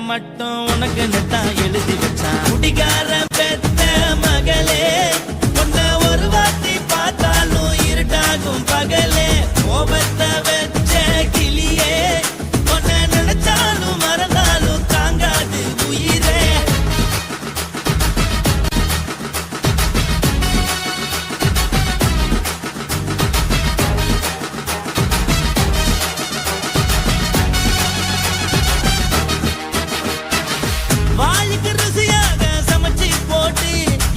மட்டும் உனக்குன்னு தான் எழுதி வச்சான். குடிகார பெத்த மகளே உன்னை ஒரு வாட்டி பார்த்தாலும் இருட்டாகும் பகலே. கோபத்தை வச்ச கிளியே உன்னை நினைச்சாலும் மறந்தாலும் தாங்காது உயிரே. வாளுக்கு ருசியாக சமைச்சு போட்டு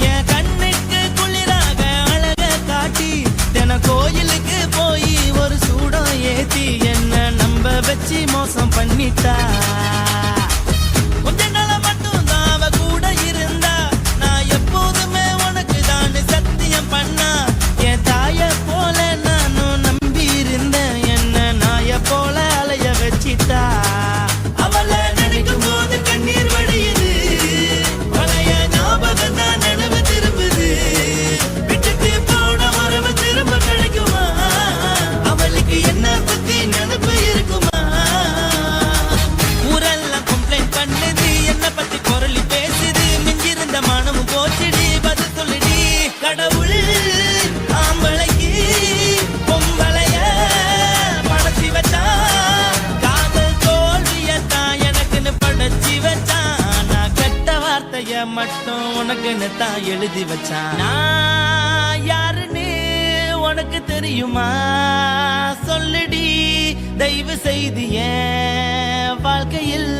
என் கண்ணுக்கு குளிராக அழக காட்டி தின கோயிலுக்கு போய் ஒரு சூடம் ஏத்தி என்ன நம்ப வச்சு மோசம் பண்ணிட்டா. கொஞ்ச நாள மட்டும் தான் அவ கூட இருந்தா நான் எப்போதுமே உனக்கு தான் சத்தியம் பண்ணா. என் தாய போல நானும் நம்பி இருந்தேன் என்ன நாய போல அலைய வச்சிட்டா. அவளை நினைக்கும் போது கண்ணீர் வடியுது பழைய ஞாபகம் தான் நினைவு திரும்புது. விட்டுட்டு போன உறவு திரும்ப கிடைக்குமா அவளுக்கு என்ன பத்தி நினைப்பு இருக்குமா. ஊரெல்லாம் கம்ப்ளைண்ட் பண்ணுது என்ன பத்தி பொருளி பேசுது. மிஞ்சிருந்த மனமும் போச்சுடி பதில் சொல்லுடி. கடவுள் ஆம்பளைக்கு பொம்பளைய படைச்சி வச்சான். காதல் தோல்வியத்தான் எனக்குன்னு படைச்சி வச்சான். நான் கெட்ட வார்த்தைய மட்டும் உனக்குன்னு தான் எழுதி வச்சான். நான் யாருன்னு உனக்கு தெரியுமா சொல்லுடி. தயவு செய்து என் வாழ்க்கையில்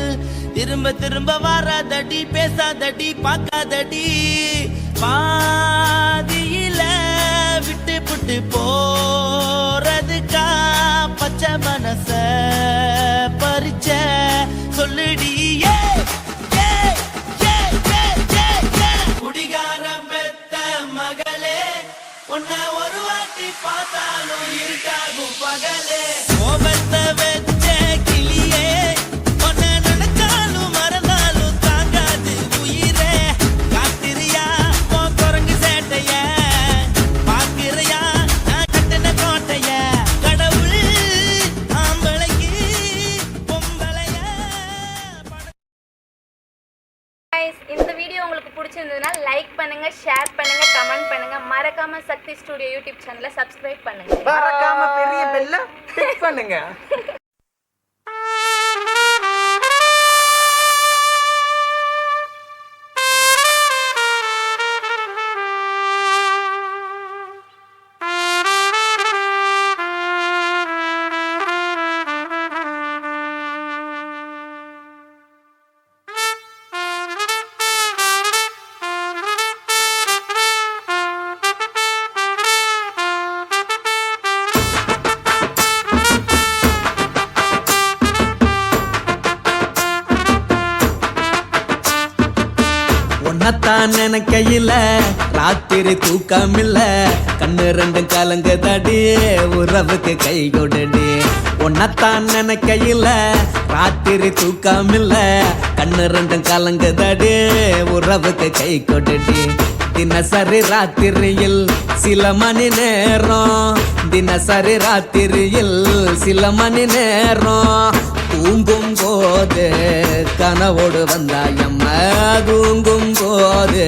திரும்ப திரும்ப வராதடி பேசாதடி பார்க்காதடி. பாதியில விட்டு புட்டு போறதுக்கா பச்சை மனச பறிச்ச சொல்லுடி. குடிகாரம் பெத்த மகளே உன்னை ஒரு வாட்டி பார்த்தாலும் இருட்டாகும் பகலே. கோபத்தை வச்ச கிளியே உன்னை நினைச்சாலும் மறந்தாலும் தாங்காது உயிரே. காத்திரியா உன் குரங்கு சேட்டைய பாக்கிறையா நான் கட்டின கோட்டைய. கடவுள் ஆம்பளைக்கு பொம்பளைய இந்த வீடியோ உங்களுக்கு பிடிச்சிருந்ததுன்னா லைக் பண்ணுங்க, ஷேர் பண்ணுங்க, கமெண்ட் பண்ணுங்க. மறக்காம சக்தி ஸ்டுடியோ யூடியூப் சேனலை சப்ஸ்கிரைப் பண்ணுங்க. மறக்காம பெரிய பெல்ல கிளிக் பண்ணுங்க. உன்னத்தான் நினைக்கையில ராத்திரி தூக்கமில்ல. கண்ணு ரெண்டும் கலங்குதடி உறவுக்கு கை கொடுடி. உன்னத்தான் நினைக்கையில ராத்திரி தூக்கமில்ல. கண்ணு ரெண்டும் கலங்குதடி உறவுக்கு கை கொடுடி. தினசரி ராத்திரியில் சில மணி நேரம் தினசரி ராத்திரியில் சில மணி நேரம் தூங்கும் போது கனவோடு வந்தாயம்மா. தூங்கும் போது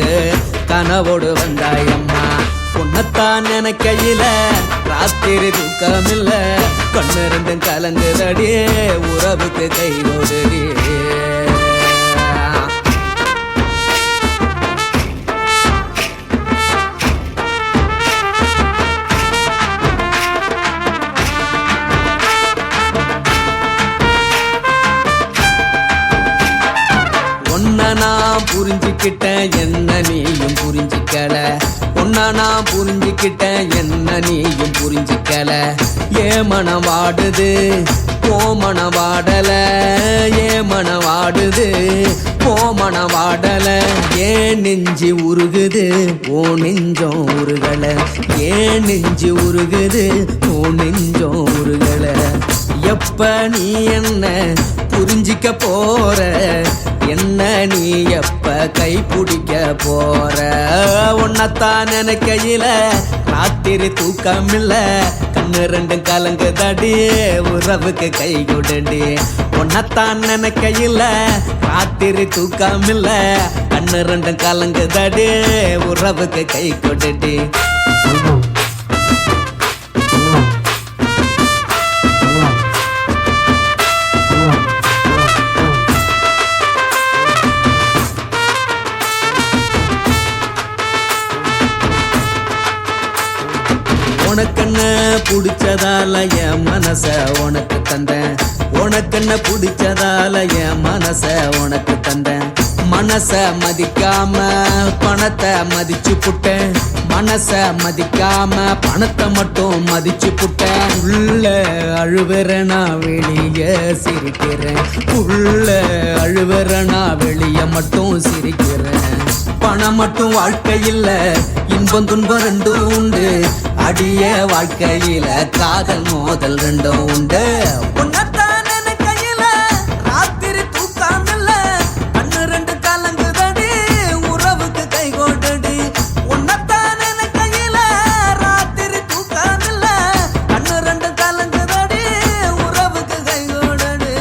கனவோடு வந்தாயம்மா. உன்னத்தான் நினைக்கையில ராத்திரி தூக்கமில்ல. கண்ணு ரெண்டும் கலங்குதடி உறவுக்கு கை கொடுடி. நான் புரிஞ்சுக்கிட்டேன் என்ன நீயும் புரிஞ்சிக்கல. ஒன்னா நான் புரிஞ்சுக்கிட்டேன் என்ன நீயும் புரிஞ்சிக்கல. ஏன் மனம் வாடுது ஓ மனம் வாடல. ஏன் மனம் வாடுது ஓ மனம் வாடல. ஏன் நெஞ்சு உருகுது ஓ நெஞ்சம் உருகல. ஏன் நெஞ்சு உருகுது ஓ நெஞ்சம் உருகல. எப்ப நீ என்ன புரிஞ்சிக்க போற என்ன நீ எப்ப கை பிடிக்க போற உன்னத்தான் நினைக்கையில ராத்திரி தூக்கம் இல்ல கண்ணு ரெண்டும் கலங்குதடி உறவுக்கு கை கொடுடி உன்னத்தான் நினைக்கையில ராத்திரி தூக்கம் இல்ல கண்ணு ரெண்டும் கலங்குதடி உறவுக்கு கை கொடுடி உனக்கென்ன பிடிச்சதால என் மனச உனக்கு தந்தேன் உனக்கென்ன பிடிச்சதால என் மனச உனக்கு தந்தேன் மனச மதிக்காம பணத்தை மதிச்சு புட்டேன் மனச மதிக்காம பணத்தை மட்டும் மதிச்சு புட்டேன் உள்ள அழுவுற நான் வெளிய சிரிக்கிறேன் உள்ள அழுவுற நான் வெளிய மட்டும் சிரிக்கிறேன் பணம் மட்டும் வாழ்க்கையில் இன்பம் துன்பம் ரெண்டும் உண்டு அடிய வாழ்க்கையில காதல் மோதல் ரெண்டும் உண்டு உன்னத்தான் நினைக்கையில ராத்திரி தூக்கம் இல்ல கண்ணு ரெண்டு கலங்குதடி உறவுக்கு கை கொண்டடி உன்னத்தான் நினைக்கையில ராத்திரி தூக்கம் இல்ல கண்ணு ரெண்டு கலங்குதடி உறவுக்கு கை கொண்டடி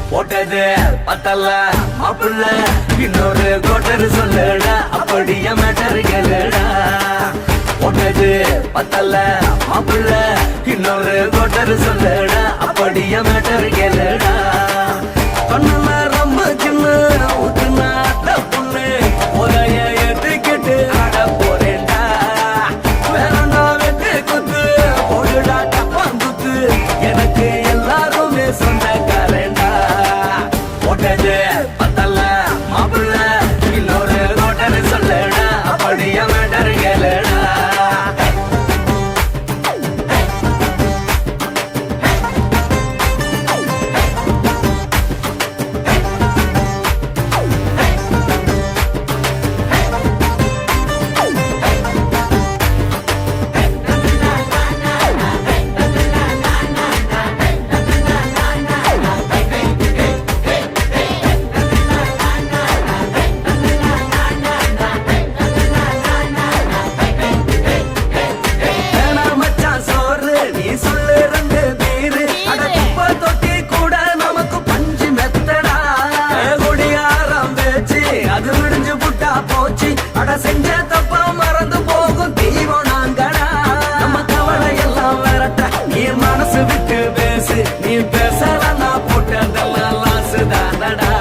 போட்டது பத்தல்ல மாப்பிள்ள இன்னொரு கோட்டர் சொல்லுடா அப்படியே மேட்டர் கேளுடா போட்டது பத்தல்ல மாப்பிள்ள இன்னொரு கோட்டர் சொல்லுடா அப்படியே மேட்டர் கேளுடா கண்ணுல ரொம்ப சின்ன ஊத்துனா பொண்ணு உரைய ஏத்துக்கிட்டு ஆட போறேன்டா வேறண்டா வெட்டு குத்து போடுடா டப்பாங்குத்து எனக்கு எல்லாருமே சொந்தக்காரேண்டா போட்டது பத்தல்ல மாப்பிள்ள இன்னொரு கோட்டர் சொல்லுடா அப்படியே மேட்டர் கேளுடா செஞ்ச தப்பா மறந்து போகும் தெய்வம் நாங்கடா நம்ம கவலை எல்லாம் விரட்ட நீ மனசு விட்டு பேசு நீ பேசலன்னா போட்டதெல்லாம் லாசு தானடா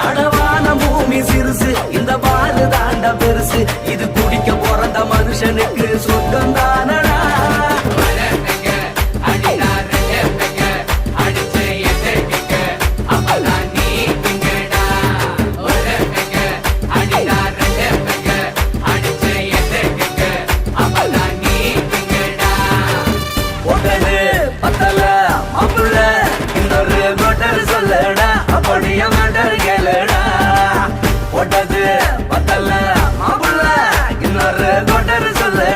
அடவான பூமி சிறுசு இந்த பாலு தாண்ட பெருசு இது குடிக்க பிறந்த மனுஷனுக்கு சொர்க்கம் தானடா அப்படியே மேட்டர் கேளுடா போட்டது பத்தல்ல மாப்பிள்ள இன்னொரு கோட்டர் சொல்லு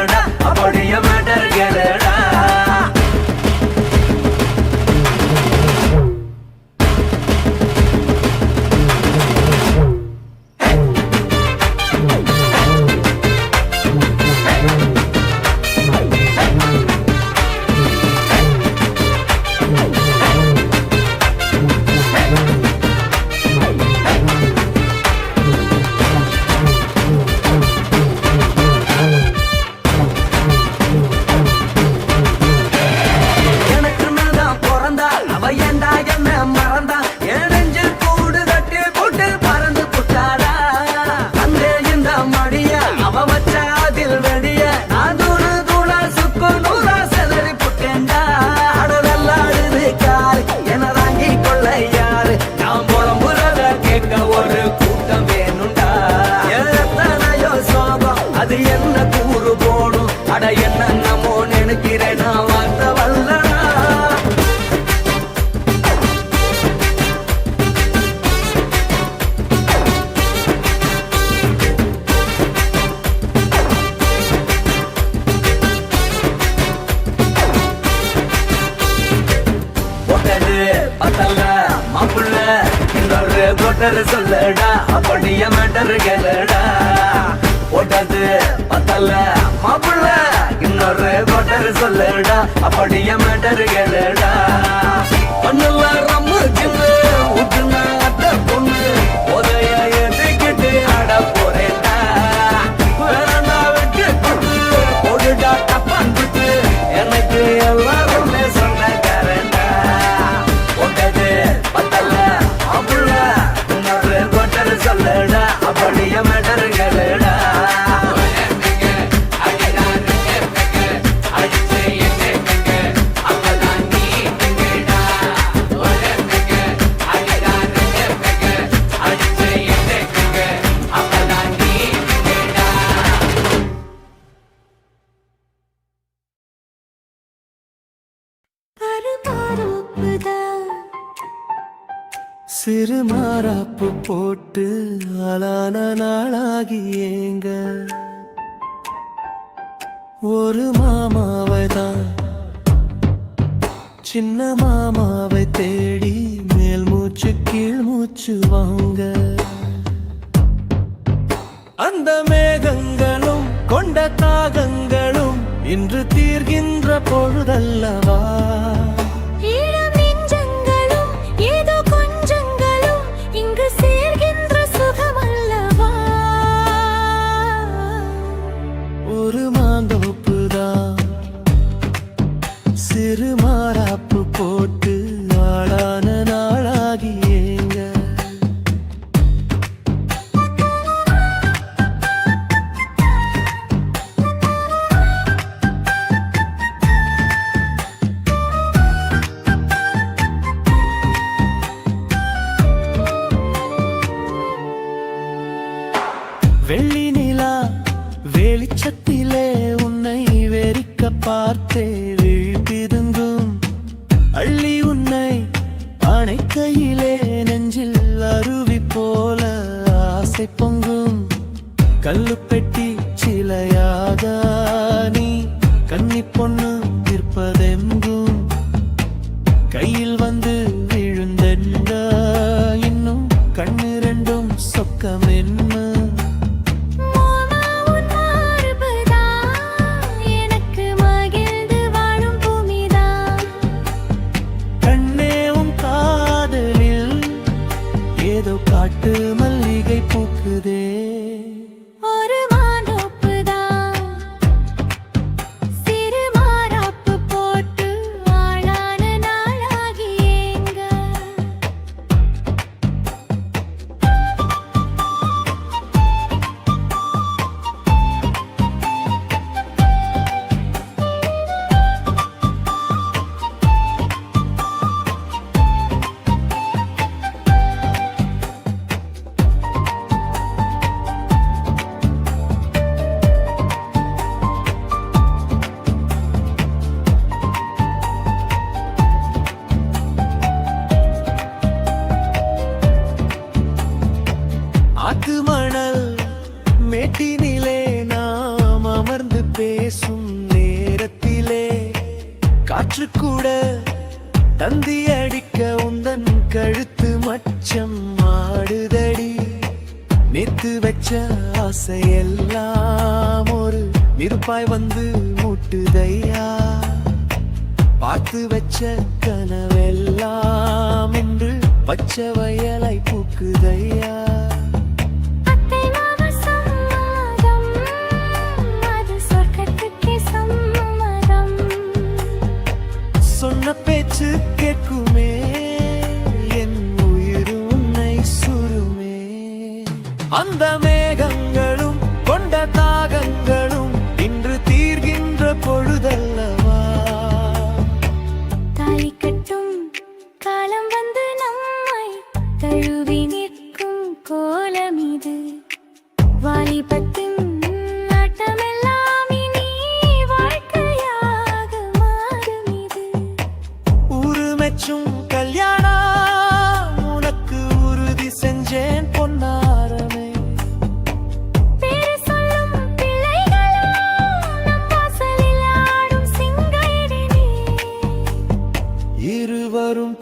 அட என்னமோ நினைக்கிறேன் நான் வார்த்தை வல்லடா. பத்தல்ல மாப்புள்ள இன்னொரு கோட்டர் சொல்லடா அப்படிய மேட்டர் கேளடா. போட்டது பத்தல்ல மாப்புள்ள இன்னொரு கோட்டர் சொல்லடா அப்படிய மேட்டர் கேளடா. பண்ணல ரம்மு சின்ன ஊத்துனா அத்த பொண்ணு உதய ஏத்துக்கிட்டு ஆட போறேன்டா. வேறண்டா வெட்டு குத்து போடுடா டப்பான் குத்து எனக்கு எல்லாருமே சொந்தக்காரன்டா. சொல்லடா அப்படிய மேட்டர் கேளடா. சிறு மாறாப்பு போட்டு ஆளான நாளாகி ஏங்க ஒரு மாமாவை தான் சின்ன மாமாவை தேடி மேல் மூச்சு கீழ் மூச்சு வாங்க. அந்த மேகங்களும் கொண்ட தாகங்களும் இன்று தீர்கின்ற பொழுதல்லவா. ஒரு மாந்தோப்புதான் சிறு மாறாப்பு போட்டு ஆளான நாளாகி ஏங்க. வெள்ளி நிலா வெளிச்சத்திலே உன்னை வெறிக்க பார்த்தே விழிப்பிதுங்கும். அள்ளி உன்னை அணைக்கையிலே நெஞ்சில் அருவி போல ஆசை பொங்கும். கல்லு பெட்டி சிலையாக நீ கன்னி பொண்ணு நிற்பதெங்கும். கையில் வந்து விழுந்தென்ற இன்னும் கண்ணு ரெண்டும் சொக்கம் என்ன. காட்டு மல்லிகை பூக்குதே. ஒரு மாந்தோப்புதான் சிறு மாறாப்பு போட்டு ஆளான நாளாகி ஏங்க. ஆத்து மணல் மேட்டினிலே நாம் அமர்ந்து பேசும் நேரத்திலே காற்று கூட தந்தி அடிக்க உந்தன் கழுத்து மச்சம் ஆடுதடி. நேத்து வச்ச ஆசையெல்லாம் ஒரு நெருப்பாய் வந்து மூட்டுதையா. பார்த்து வச்ச கனவெல்லாம் என்று பச்சை வயலாய் பூக்குதையா. சொன்ன பேச்சு கேட்குமே என் உயிர் உன்னை சுருமே. அந்த மேகங்களும் கொண்ட தாகங்களும் இன்று தீர்கின்ற பொழுதல்லவா. தாலி கட்டும் காலம் வந்து நம்மை தழுவி நிற்கும் கோலம் இது. வாலிபத்தின் ஆட்டமெல்லாம் இனி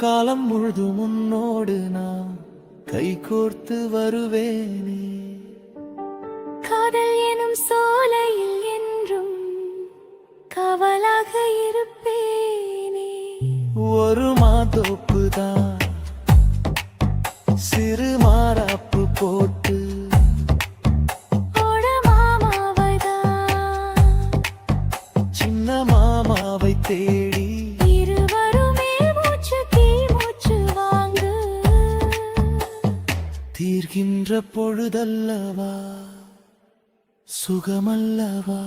காலம் முழுதும் உன்னோடு நான் கை கோர்த்து வருவேனே. காதல் எனும் சோலையில் என்றும் காவலாக இருப்பேனே. ஒரு மாதோப்பு தான் சிறு மாறாப்பு போட்டு ஓட மாமாவைதான் சின்ன மாமாவை தேடி இருவருமே மூச்சு கீழ் மூச்சு வாங்கு. தீர்கின்ற பொழுதல்லவா சுகமல்லவா.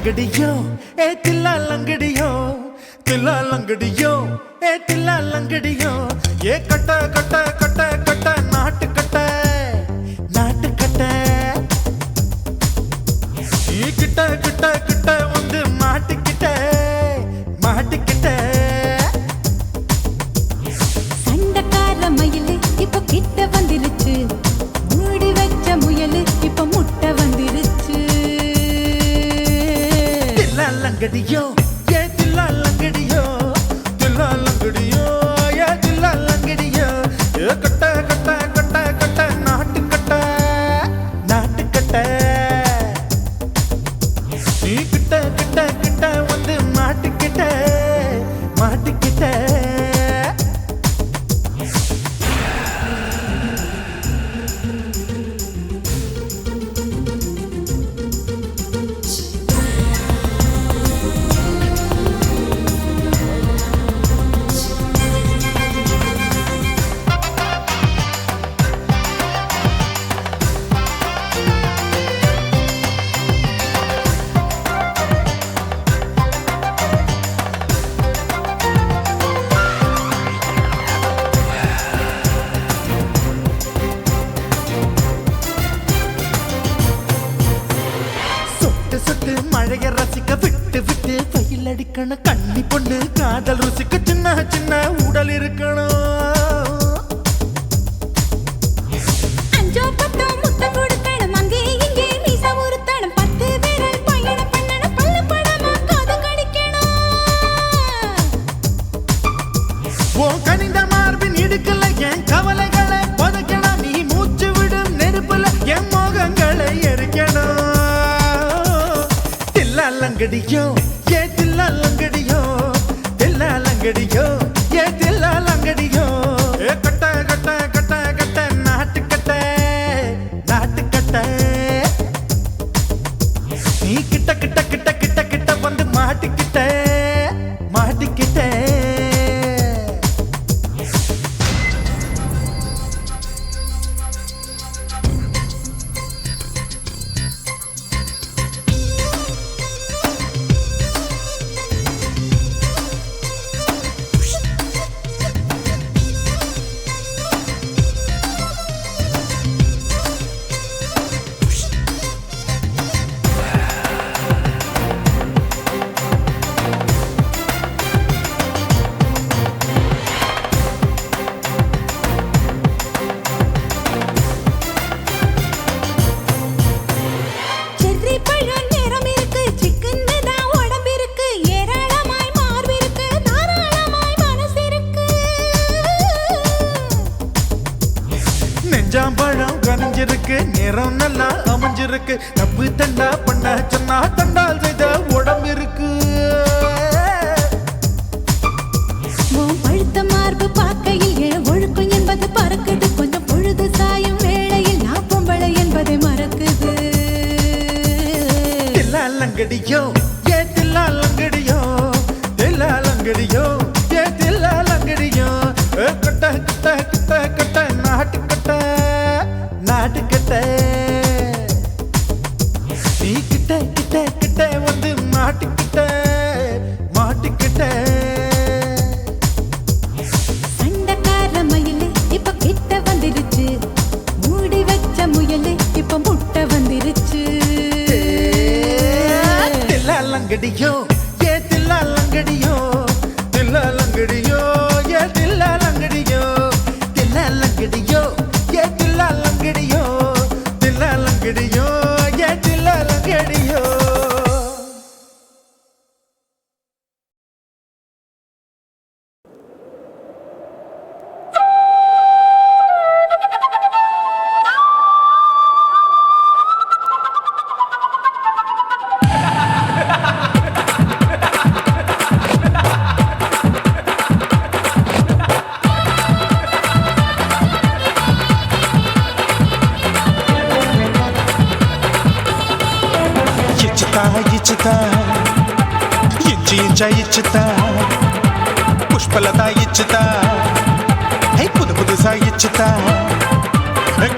லங்கடியோ ஏ தில்லா லங்கடியோ தில்லா லங்கடியோ ஏ தில்லா லங்கடியோ ஏ கட்ட கட்ட கட்ட கட்ட நாட்டு கட்ட நாட்டு கட்ட நீ கிட்ட கிட்ட கிட்ட வந்து மாட்டிக்கிட்ட மாட்டிக்கிட்ட சண்டக்கார மயிலு இப்ப கிட்ட வந்துருச்சு மூடி வச்ச முயலு இப்ப முட்டை வந்துருச்சு தில்லா லங்கடியோ ஏ தில்லா லங்கடியோ தில்லா லங்கடியோ ஏ தில்லா லங்கடியோ ஏ கட்ட கட்ட கட்ட கட்ட நாட்டு கட்ட நாட்டு கட்ட நீ கிட்ட கிட்ட கிட்ட வந்து மாட்டிக்கிட்ட மாட்டிக்கிட்ட சொட்டு சொட்டு மழைய ரசிக்க விட்டு விட்டு வெயில் அடிக்கணும் கண்ணி பொண்ணு காதல் ருசிக்க சின்ன சின்ன உடல் இருக்கணும் அஞ்சோ பத்தோ முத்தம் கொடுக்கணும் அங்கே இங்கே மீச உருத்தணும் 10 விரல் பயணம் பண்ணணும் பல்ல படமா காது கடிக்கணும் ஓ கனிந்த மார்பின் இடுக்கல என் கவலைகளை புதைக்கணும் நீ மூச்சு விடும் நெருப்புல என் மோகங்களை எரிக்கணும் தில்லா லங்கடியோ ஏ தில்லா லங்கடியோ தில்லா லங்கடியோ ஏ தில்லா லங்கடியோ ஏ கட்ட கட்ட கட்ட கட்ட நாட்டு கட்ட நாட்டு கட்ட நீ கிட்ட கிட்ட கிட்ட கிட்ட கிட்ட வந்து மாட்டிக்கிட்ட மாட்டிக்கிட்ட செர்ரி பழம் நிறம் இருக்கு சிக்கன்னு தான் உடம்பு இருக்கு ஏராளமாய் மார்பு இருக்கு தாராளமாய் மனசு இருக்கு நெஞ்சாம்பழம் கனிஞ்சிருக்கு நிறம் நல்லா அமைஞ்சிருக்கு தப்பு தண்டா பண்ண சொன்னா தண்டால் செய்த உடம்பு இருக்கு உன் பழுத்த மார்பு பார்க்கையில் என் ஒழுக்கம் என்பது பறக்குது கொஞ்சம் பொழுது சாயும் வேளையில் நான் பொம்பளை என்பதை மறக்குது தில்லா லங்கடியோ ஏ தில்லா லங்கடியோ தில்லா லங்கடியோ ஏ தில்லா லங்கடியோ ஏ கட்ட கட்ட கட்ட கட்ட நாட்டு கட்ட நாட்டு கட்ட நீ கிட்ட கிட்ட கிட்ட வந்து மாட்டிக்கிட்ட மாட்டிக்கிட்ட சண்டக்கார மயிலு இப்ப கிட்ட வந்துருச்சு மூடி வச்ச முயலு இப்ப முட்டை வந்துருச்சு தில்லா லங்கடியோ ஏ தில்லா லங்கடியோ தில்லா லங்கடியோ ஏ தில்லா லங்கடியோ தில்லா லங்கடியோ ஏ தில்லா லங்கடியோ தில்லா லங்கடியோ ஏ தில்லா லங்கடியோ ఇచ్చుతా ఇంచి ఇంచా ఇచ్చుతా పుష్పలత ఇచ్చుతా హై పుదు పుదుసా ఇచ్చుతా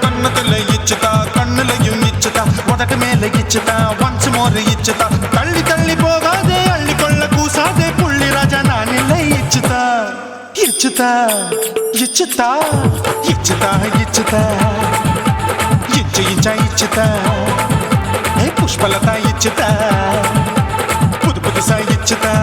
కన్నతుల ఇచ్చుతా కన్నులயும் ఇచ్చుతా మొదట మేల இச்சுதா ஒன்ஸ் மோர் இச்சுதா தள்ளி தள்ளி போகாதே அள்ளி கொள்ள கூசாதே புள்ளி ராஜா நான் இல்லை இச்சுதா இச்சுதா இச்சுதா இச்சுதா இச்சுதா இச்சு இச்சா இச்சுதா ஏ புஷ்பலதா இச்சுதா புது புதுசா இச்சுதா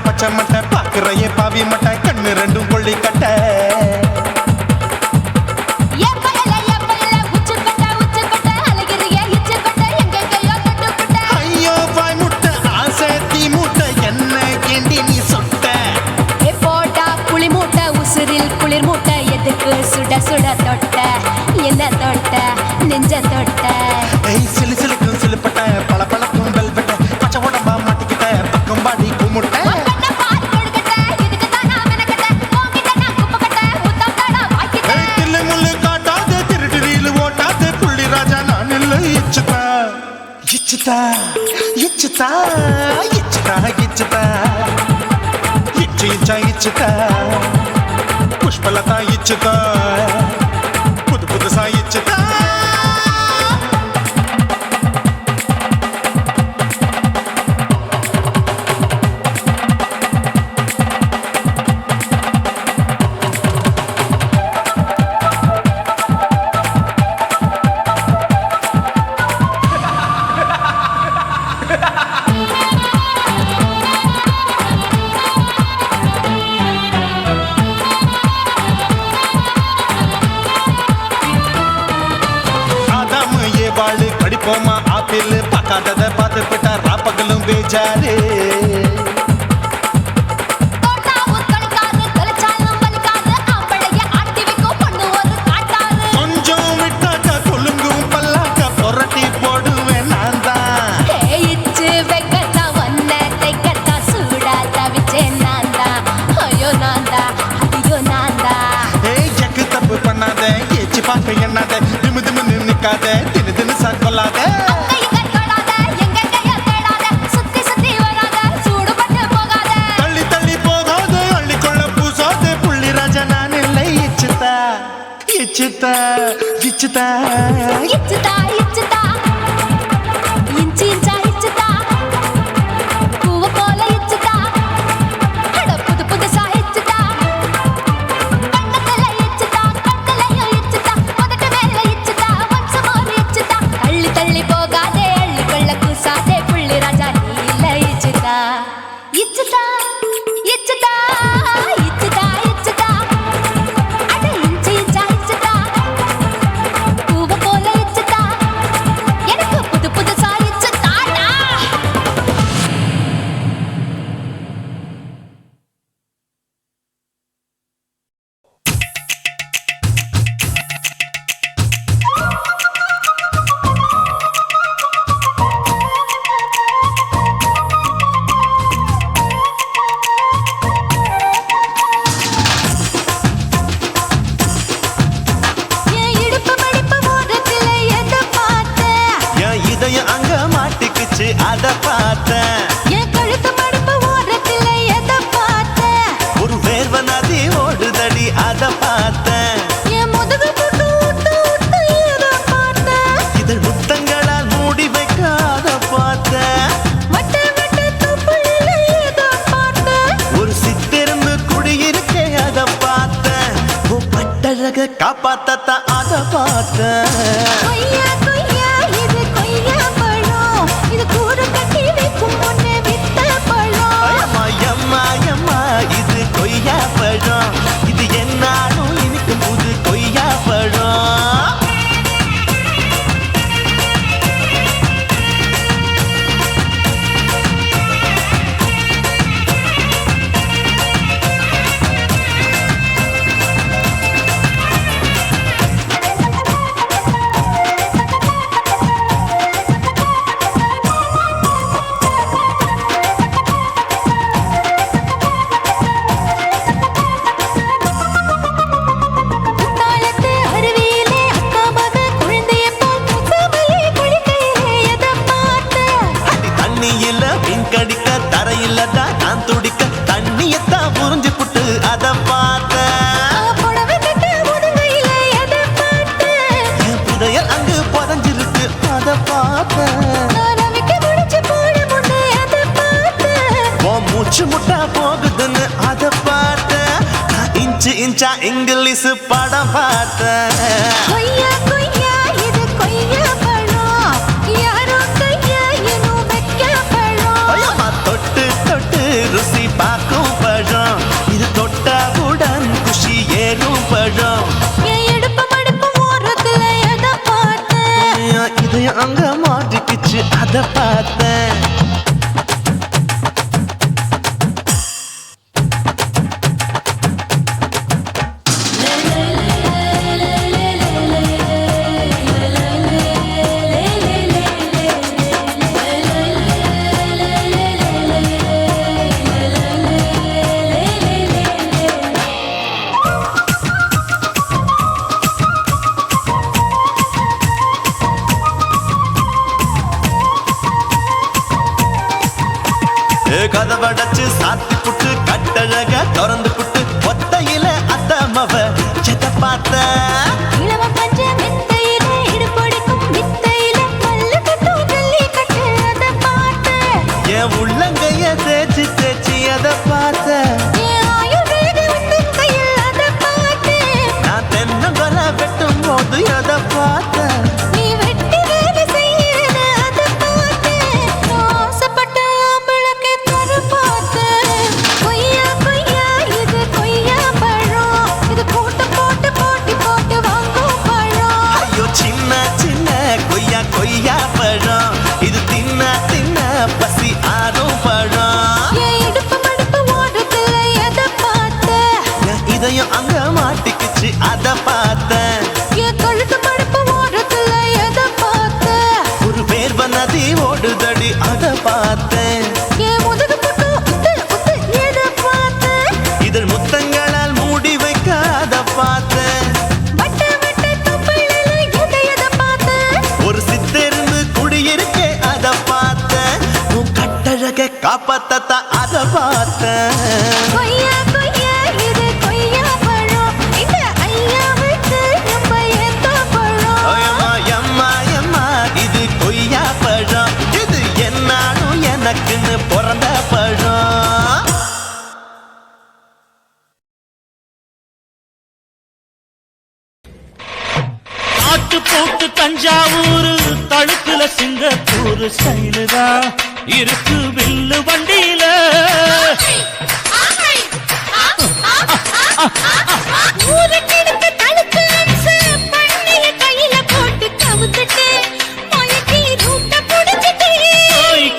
பச்சை மட்டை பாக்குறையே பாவி மட்டை கண்ணு ரெண்டும் கொள்ளி கட்ட ஐயோ வாய் முட்டை ஆசை தீ மூட்டை என்ன கேண்டி நீ சொட்ட போட்டா புளி மூட்டை உசுரில் குளிர் மூட்டை எதுக்கு சுட சுட தொட்ட என்ன தொட்ட நெஞ்ச தொட்ட சிலு சிலுக்கும் சிலுப்பட்ட பல பழக்கும் வெல்வெட்ட பச்சை உடம்பா மாட்டிக்கிட்ட பக்கம் பாடி குமுட்ட இச்சுதா இச்சுதா இச்சுதா இச்சுதா இச்சு இச்சா இச்சுதா புஷ்பலதா இச்சுதா புது புதுசா இச்சுதா படிப்போமா ஆப்பிள் பார்க்காதத பார்த்து விட்டா ராப்பகலும் பேஜாரு கொஞ்சம் விட்டாக்க கொலுங்கும் பல்லாக்க புரட்டி போடுவேன் நான் தான் இச்சு வெக்கத்தா ஒன்ன தைக்கத்தா சூடா தவிச்சேன் நான் தான் ஐயோ நான் தான் ஐயோ நான் தான் எக்கு தப்பு பண்ணாத ஏச்சு பார்க்க எண்ணாத திமு திமு நிக்காத தினு தினு சாக்கொள்ளாத தள்ளி தள்ளி போகாத அள்ளி கொள்ள பூசாத புள்ளி ராஜா நான் இல்லை இச்சுதா இச்சுதா இச்சுதா இச்சுதா இச்சுதா இஞ்சி இஞ்சா இச்சுதா பூவ போல இச்சுதா அட புது புதுசா இச்சுதா கண்ணத்துல இச்சுதா கட்டலையும் இச்சுதா முதட்டு மேல இச்சுதா வம்சம் ஒரு இச்சுதா தள்ளி தள்ளி போகாதே அள்ளி கொள்ள கூசாதே புள்ளி ராஜா நீ இல்ல இச்சுதா இச்சுதா இச்சுதா இச்சுதா இச்சுதா அட இஞ்சி இஞ்சா இச்சுதா பூவ போல இச்சுதா எனக்கு புது புதுசா இச்சுதாடா என் இடுப்பு மடிப்பு ஓரத்துல எதை பார்த்தேன் என் இதயம் அங்க மாட்டிக்குச்சு அத பார்த்தேன் என் கழுத்து மடிப்பு ஓரத்துல எதை பார்த்தேன் ஒரு வேர்வ நதி ஓடுதடி அத பார்த்தேன் என் முதுகு புட்டு விட்டு விட்டு எதை பார்த்தேன் இதழ் முத்தங்களால் மூடி வைக்காத பார்த்தேன் வட்ட வட்ட தொப்புளில எதை பார்த்தேன் ஒரு சித்திருந்து குடியிருக்கே அத பார்த்தேன் உன் பட்டழக காப்பாத்தத்தான் அத பார்த்தேன் கொய்யா கொய்யா இது கொய்யா பழம் இது கூட கட்டி வைக்கும் முன்னே அத பார்த்தேன். ரவிக்கு முடிச்சு போட முன்னே அதை பார்த்தேன். உன் மூச்சு முட்டா போகுதுன்னு அத பார்த்தேன். இன்ச்சு இன்ச்சா இங்கிலீஷ் படம் பார்த்தேன். கொய்யா கொய்யா இது கொய்யா பழம், யாரோ கையா இன்னும் வைக்க பழம். தொட்டு தொட்டு ருசி பார்க்கும் பழம், இது தொட்டாவுடன் குஷி ஏறும் பழம். என் இடுப்பு மடுப்பு ஓரத்துல எதை பார்த்தேன். இதயம் அங்க மாட்டிக்கிச்சு அத பார்த்தேன். கதவடைச்சு சாத்தி புட்டு கட்டழக திறந்து புட்டு ஒத்தையில அத்தமவ செத்த பார்த்த. இளவ பஞ்ச மெத்தையில இடுப்பொடிக்கும் வித்தையில மல்லு கட்டும் ஜல்லி கட்டு அதை பார்த்தேன். என் உள்ளங்கைய தேய்ச்சி தேய்ச்சி அத பார்த்த. என் ஆயுர்வேத உந்தன் கையில் அதை பார்த்தேன். நான் தென்னங்கொலை வெட்டும் போது அத பார்த்த. நீ வெட்டி வேலை செய்யறது அதை பார்த்தேன். ஆசைப்பட்ட ஆம்பளுக்கு தர பார்த்தேன். கொய்யா கொய்யா இது கொய்யா பழம், இது போட்டு போட்டு போட்டி போட்டு வாங்கும் பழம். ஐயோ சின்ன சின்ன கொய்யா கொய்யா பழம், இது தின்ன தின்ன பசி ஆறும் பழம். என் இடுப்பு மடுப்பு ஓரத்துல எதை பார்த்தேன். என் இதயம் அங்க மாட்டிக்கிச்சு அத பார்த்தேன். என் கழுத்து மடுப்பு ஓரத்துல எதை பார்த்தேன். ஒரு வேர்வ நதி ஓடுதடி அத பார்த்தேன். என் முதுகு பக்கம் உத்து உத்து எதை பார்த்தேன். இதழ் முத்தங்களால் மூடி வைக்க அத பார்த்தேன். வட்ட வட்ட தொப்பையில எதை பார்த்தேன். ஒரு சித்தெருந்து குடியிருக்கே அத பார்த்தேன். உன் கட்டழக காப்பாத்தத்த அத பார்த்தேன். கொய்யா கொய்யா இது கொய்யா பழம், இந்த ஐயாவுக்கு ரொம்ப ஏத்த பழம். அம்மா எம்மா எம்மா இது கொய்யா பழம், இது என்னாலும் எனக்குன்னு பிறந்த பழம். ஆட்டு போட்டு தஞ்சாவூர் தழுக்குல சிங்கப்பூர் ஸ்டைலு தான் இருக்கு வில்லு வண்டியில. ஊருக்கெடுத்து தடுத்து அம்சு பண்ணிய கையில போட்டு கவுத்துட்டு மயக்கி ரூட்ட புடிச்சிட்டு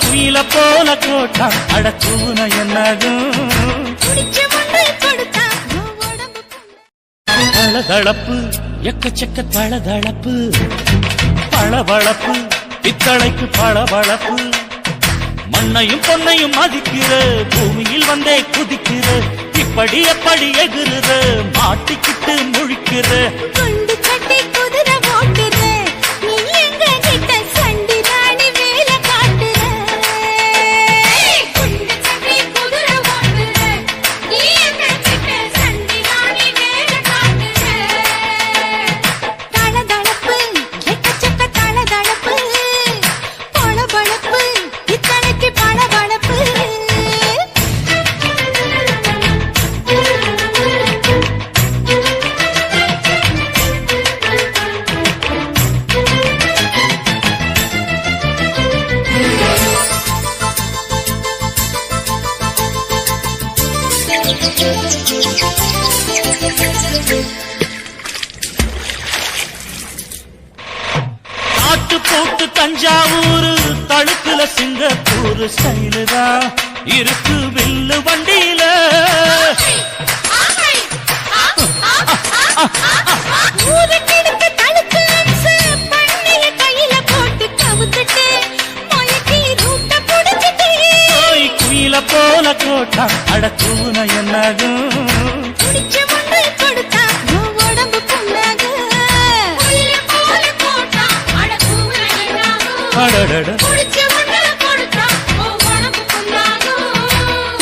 குயில போல கோட்டா அடக்கூன என்னதும் குடிச்ச மண்ணு கொடுத்தா உடம்பு தளதளப்பு எக்கச்சக்க தளதளப்பு பளபளப்பு பித்தளைக்கு பளபளப்பு. மண்ணையும் பொன்னையும் மதிக்கிற பூமியில் வந்தே குதிக்கிற இப்படி எப்படி எகுற மாட்டிக்கிட்டு முழிக்கிற. குண்டு கட்டி குதிரை ஓட்டுற நீ எங்க கிட்ட சண்டி ராணி வேலை காட்டுற. குண்டு கட்டி குதிரை ஓட்டுற நீ எங்க கிட்ட சண்டி ராணி வேலை காட்டுற. தளதளப்பு எக்கச்சக்க தளதளப்பு பளபளப்பு இத்தனைக்கு பளபளப்பு. ஆட்டு போட்டு தஞ்சாவூர் தழுக்குல சிங்கப்பூர் ஸ்டைலு தான் இருக்கு வில்லு வண்டியில. ஊருக்கெடுத்து தடுத்து அம்சு பண்ணிய கையில போட்டு கவுத்துட்டு மயக்கி ரூட்ட புடிச்சிட்டு குயில போல கோட்டா அடக்கூன என்னதும் குடிச்ச மண்ணு கொடுத்தா உடம்பு புண்ணாக. குயில போல போட்டா அடக்கூன என்னாகும். அடடட குடிச்ச மண்ணு கொடுத்தா உடம்பு புண்ணாக.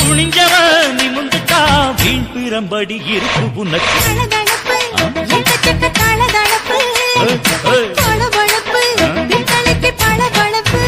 துணிஞ்சவன் நிமிந்துட்டா வீண் பிறம்படி இருக்கு உனக்கு. தளதளப்பு எக்கச்சக்க தளதளப்பு ஏய், ஏய். பளபளப்பு இத்தனைக்கு பித்தளைக்கு பளபளப்பு.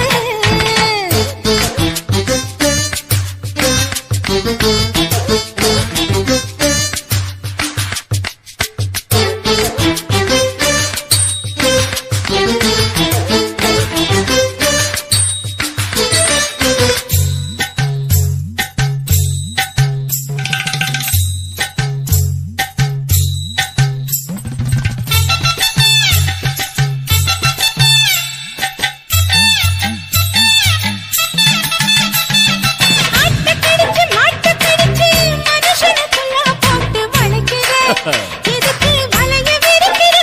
ஆட்டக்கடிச்சு மாட்டக்கடிச்சு மனுஷனுக்குள்ள போட்டு வளைக்கிற. எதுக்கு வளைய விரிக்கிற?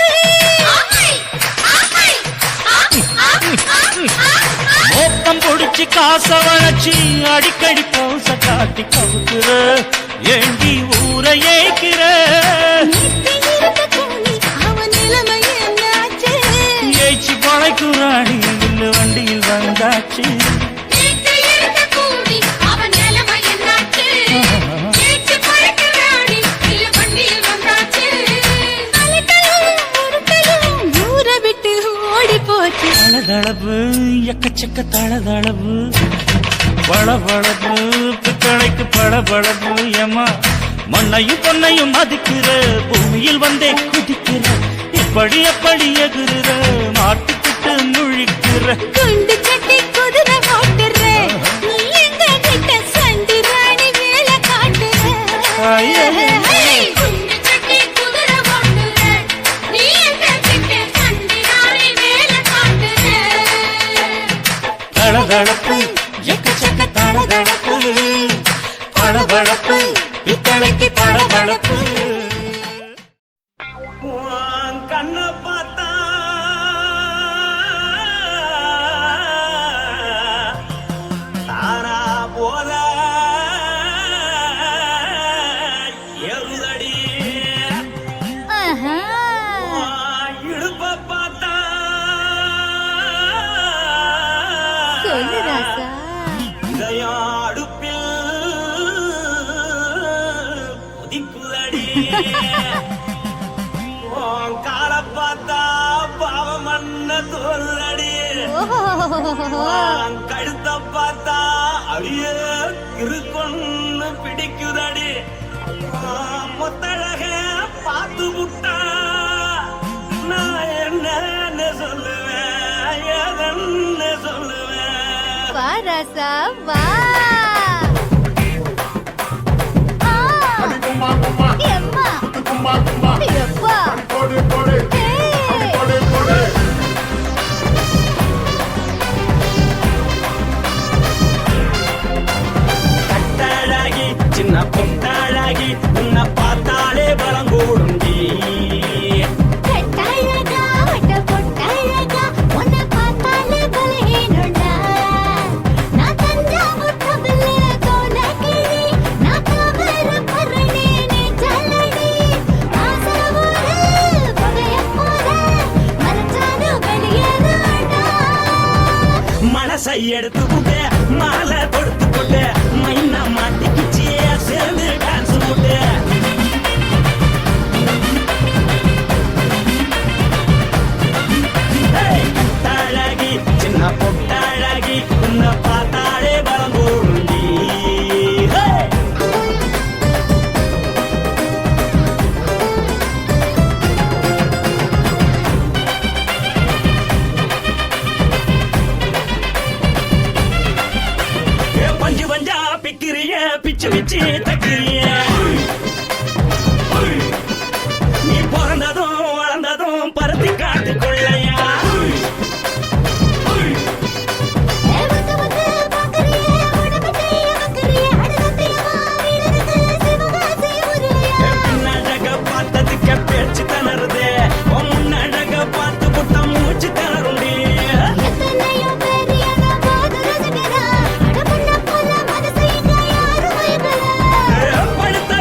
மோப்பம் பொடிச்சு காச வளைச்சு அடிக்கடி பௌச காட்டி கவுக்குற ஏண்டி ஊரை ஏய்க்கிற நேத்து இருந்த கூலி அவன் நிலைமை என்னாச்சு? ஏய்ச்சி பழைக்குறாடி இல்ல வண்டியில் வந்தாச்சு நேத்து இருந்த கூலி அவன் நிலைமை என்னாச்சு? ஏச்சு பறக்குறாடி இல்ல வண்டியில் வந்தாச்சு. அலட்டலும் உருட்டலும் ஊரை விட்டு ஓடி போச்சு. தளதளவு எக்கச்சக்க தளதளவு பளபளப்பு பித்தளைக்கு பளபளப்பு ஏமா மண்ணையும் பொன்னையும் மதிக்கிற பூமியில் வந்தே குதிக்கிற இப்படி எப்படி எகுற மாட்டுக்கிட்டு முழிக்கிற குண்டு சட்டி குதிரை ஓட்டுற. நீ எங்க கிட்ட சண்டி ராணி வேலை காட்டுற. ஐயே. குண்டு சட்டி குதிரை ஓட்டுற. நீ எங்க கிட்ட சண்டி ராணி வேலை காட்டுற. தளதளப்பு எக்கச்சக்க தளதளப்பு பளபளப்பு பித்தளைக்கு பளபளப்பு கண்ண பார்த்தா தாரா போல எருதடி இடுப்ப பார்த்தா சொல்லு ராசா. இதயம் அடுப்பில் உதிக்குதடி கால பார்த்தா பாவம் மண்ண தோறுதடி கழுத்த பார்த்தா அடிய இருக்குன்னு பிடிக்குதடி மொத்தழக பார்த்து விட்டா நான் என்ன சொல்லுவேன் எதன்னு சொல்லுவேன். வா ராசா வா. ஆ. எம்மா. எப்பா. ஏய். கட்டழகி சின்ன பொட்டழகி உன்னை பார்த்தாலே பலம் கூடுண்டி கட்டழகா, வட்ட பொட்டழகா, உன்னை பார்த்தாலே பலஹீனம்டா. நான் தஞ்சாவூர் கவில்ல கோலக்கிளி, நான் காவர பரணி நீ ஜல்லடி. ஆசையோடு புகையப் போல மறைச்சாலும் வெளியேறாடா. மனசை எடுத்து புட்டு மாலை கொடுத்து புட்டு மைனா மாட்டிக்கிச்சு சேர்ந்து டான்ஸ் புட்டு கட்டழகி சின்ன பொட்டழகி உன்னை பார்த்தாலே பலம் கூடுண்டி பஞ்சு பஞ்சா பிக்கிறிய பிச்சு பிச்சு தக்கிறிய நீ பிறந்ததும் வளர்ந்ததும் பருத்தி காட்டுக்குள்ளையா வந்து வந்து பார்க்கறியே, உடம்பு கைய வைக்கறியே, அடுத்தத்தையமா வீரருக்கு சிவகாசி உருளையா. பின்னழக பார்த்ததுக்கு பேச்சு திணறுது முன்னழக பார்த்து புட்ட மூச்சு திணறுண்டி எத்தனையோ பேர் என்ன போது ரசிக்கிறா. அட பொண்ண போல மனசை இங்க யாரும் மயக்கல. படுத்த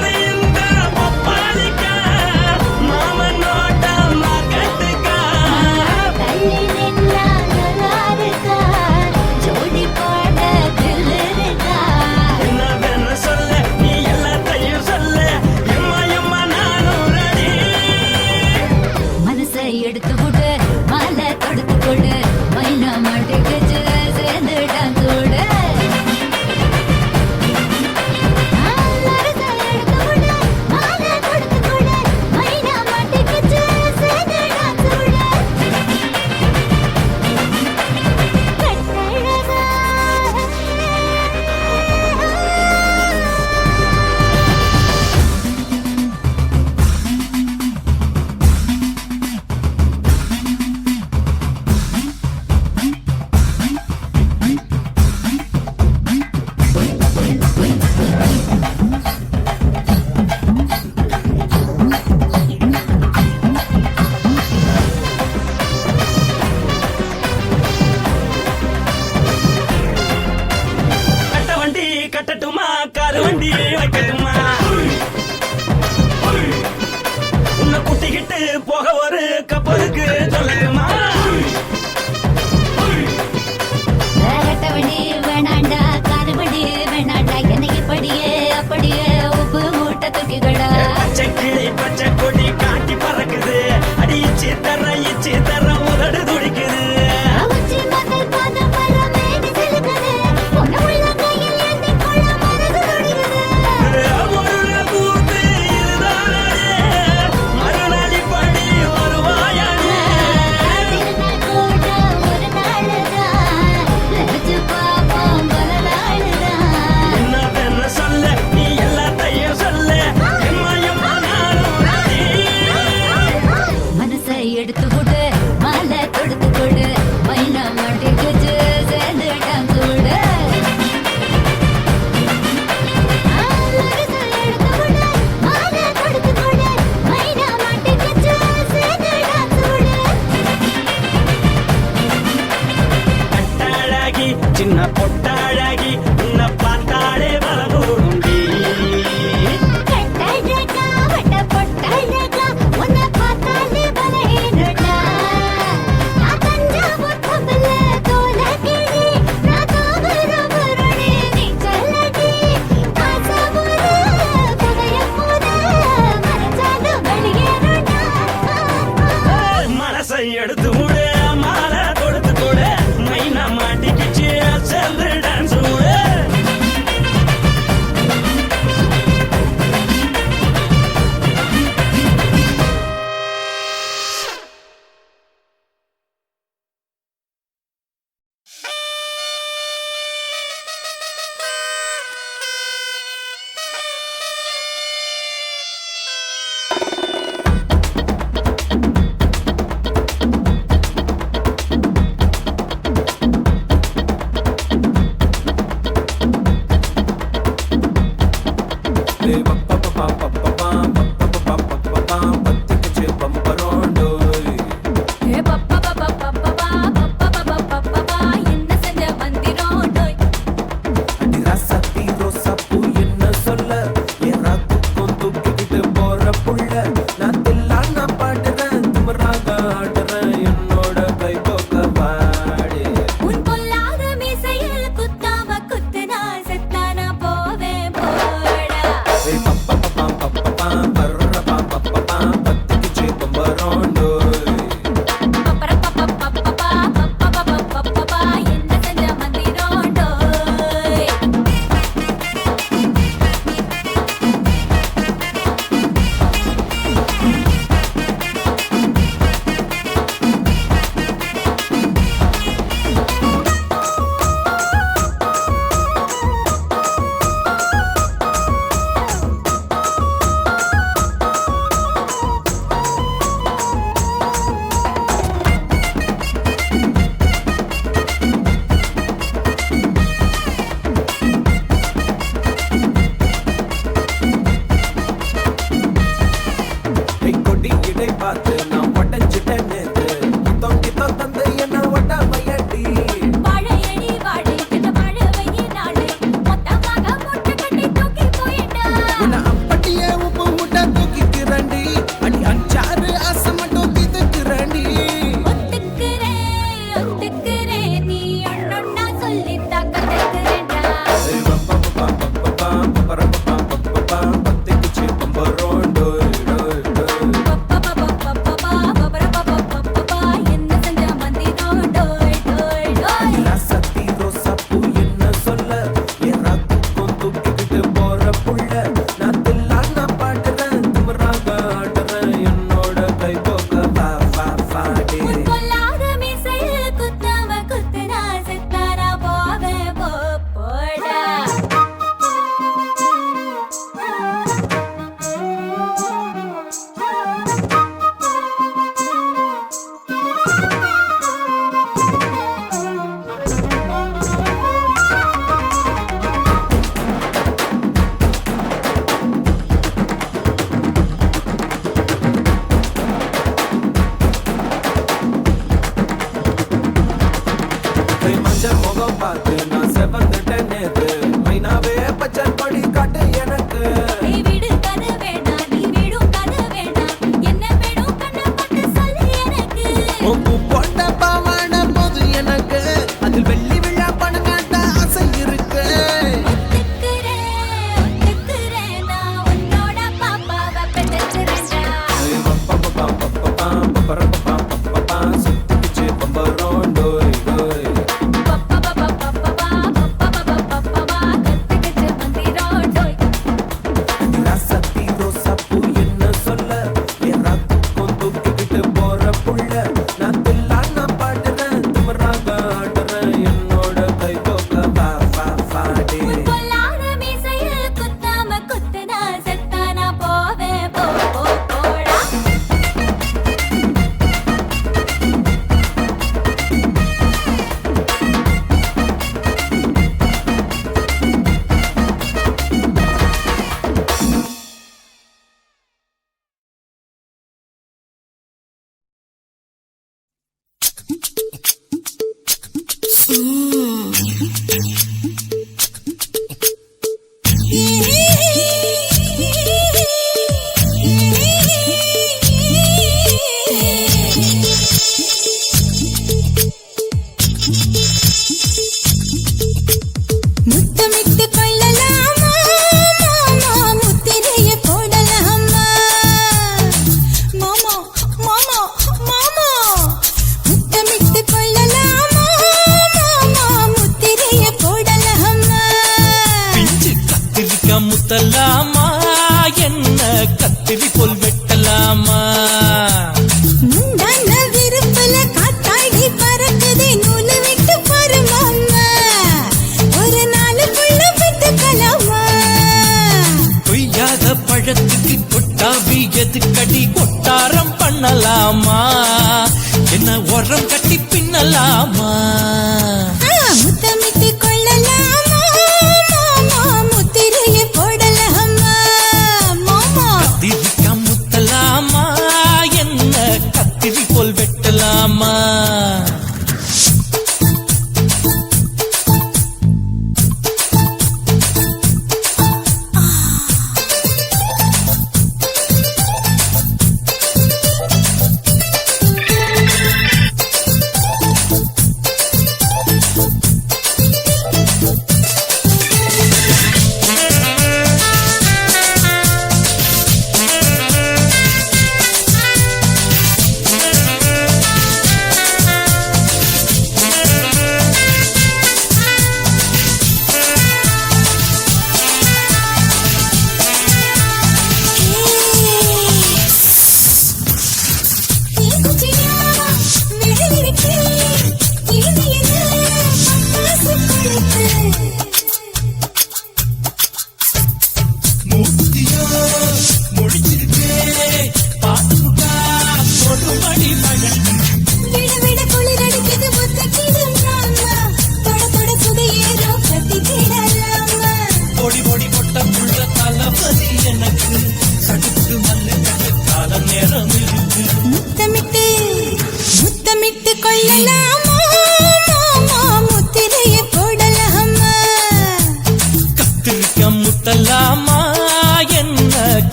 சின்ன பொட்டழகி உன்னை பார்த்தாலே பலகூடுண்டி கட்டழகா வட்ட பொட்டழகா உன்னை பார்த்தாலே பலேனுடா நான் தஞ்சாவூர் கம்பல தோலகிரி நான் தாமிரபரணி நீ சொல்லடி ஆசமுற புகையமுற மனசால வெளியேறுடா மனசை எடுத்து விடு மாலை கொடுத்து கொடு மைனா மாட்டிக்கிச்சு சேர்ந்து டான்ஸ் விடு ஏ பப்பா பப்பா பப்பா பப்பா என்ன செஞ்ச மந்திரம் டோய் உன் பொல்லாத மீசையில் குத்தாம குத்துனா செத்தானா போவேன் போடா பப்பர பப்பா பப்பா என்ன செஞ்ச மந்திரம் டோய் வாழையடி வாழை இந்த வாழவையே நாளை மொத்தமாக முட்டை கட்டி தூக்கி போயிட்டா ஒத்துக்கிறேன் நீ ஒன்னொன்னா சொல்லித்தா கத்துக்கிறேன்டா பப்பா என்ன செஞ்ச மந்திரம் டோய் டோய் டோய் உன் பொல்லாத மீசையில் குத்தாம குத்துனா செத்தானா போவேன் போடா நீ வீடு கது வேணா நீ வீடும் கது வேணா என்ன வேணும் கண்ண பட்டு சொல்லு எனக்கு ஒத்துக்கிறேன் நான் உன்னோட பாப்பாவை பெற்றச்சிரேன்டா பப்பா கத்துக்கிச்சு மந்திரம் டோய் உன் பொல்லாத மீசையில் குத்தாம குத்துனா செத்தானா போவேன் போடா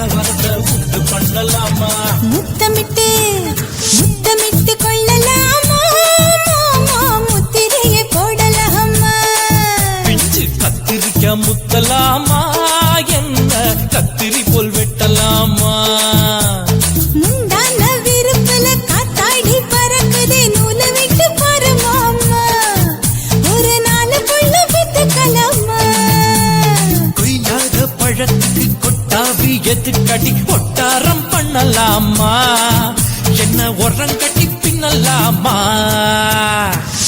கலவரத்தை உண்டு பண்ணலாமா முத்தமிட்டு முத்தமிட்டு கொள்ளலாமா முத்திரையை போடலாமா பிஞ்சு கத்திரிக்க முத்தலாமா என்ன கத்திரி போல் வெட்டலாமா முந்தான விருப்பல காத்தாடி பறக்குதே நூலை விட்டு பரமாமா ஒரு நாள் புள்ள வித்துக்கலாமா கொய்யாத பழத்துக்கு கொட்டாவி எதுக்கடி ஒட்டாரம் பண்ணலாமா என்ன உரங்கட்டி பின்னலாமா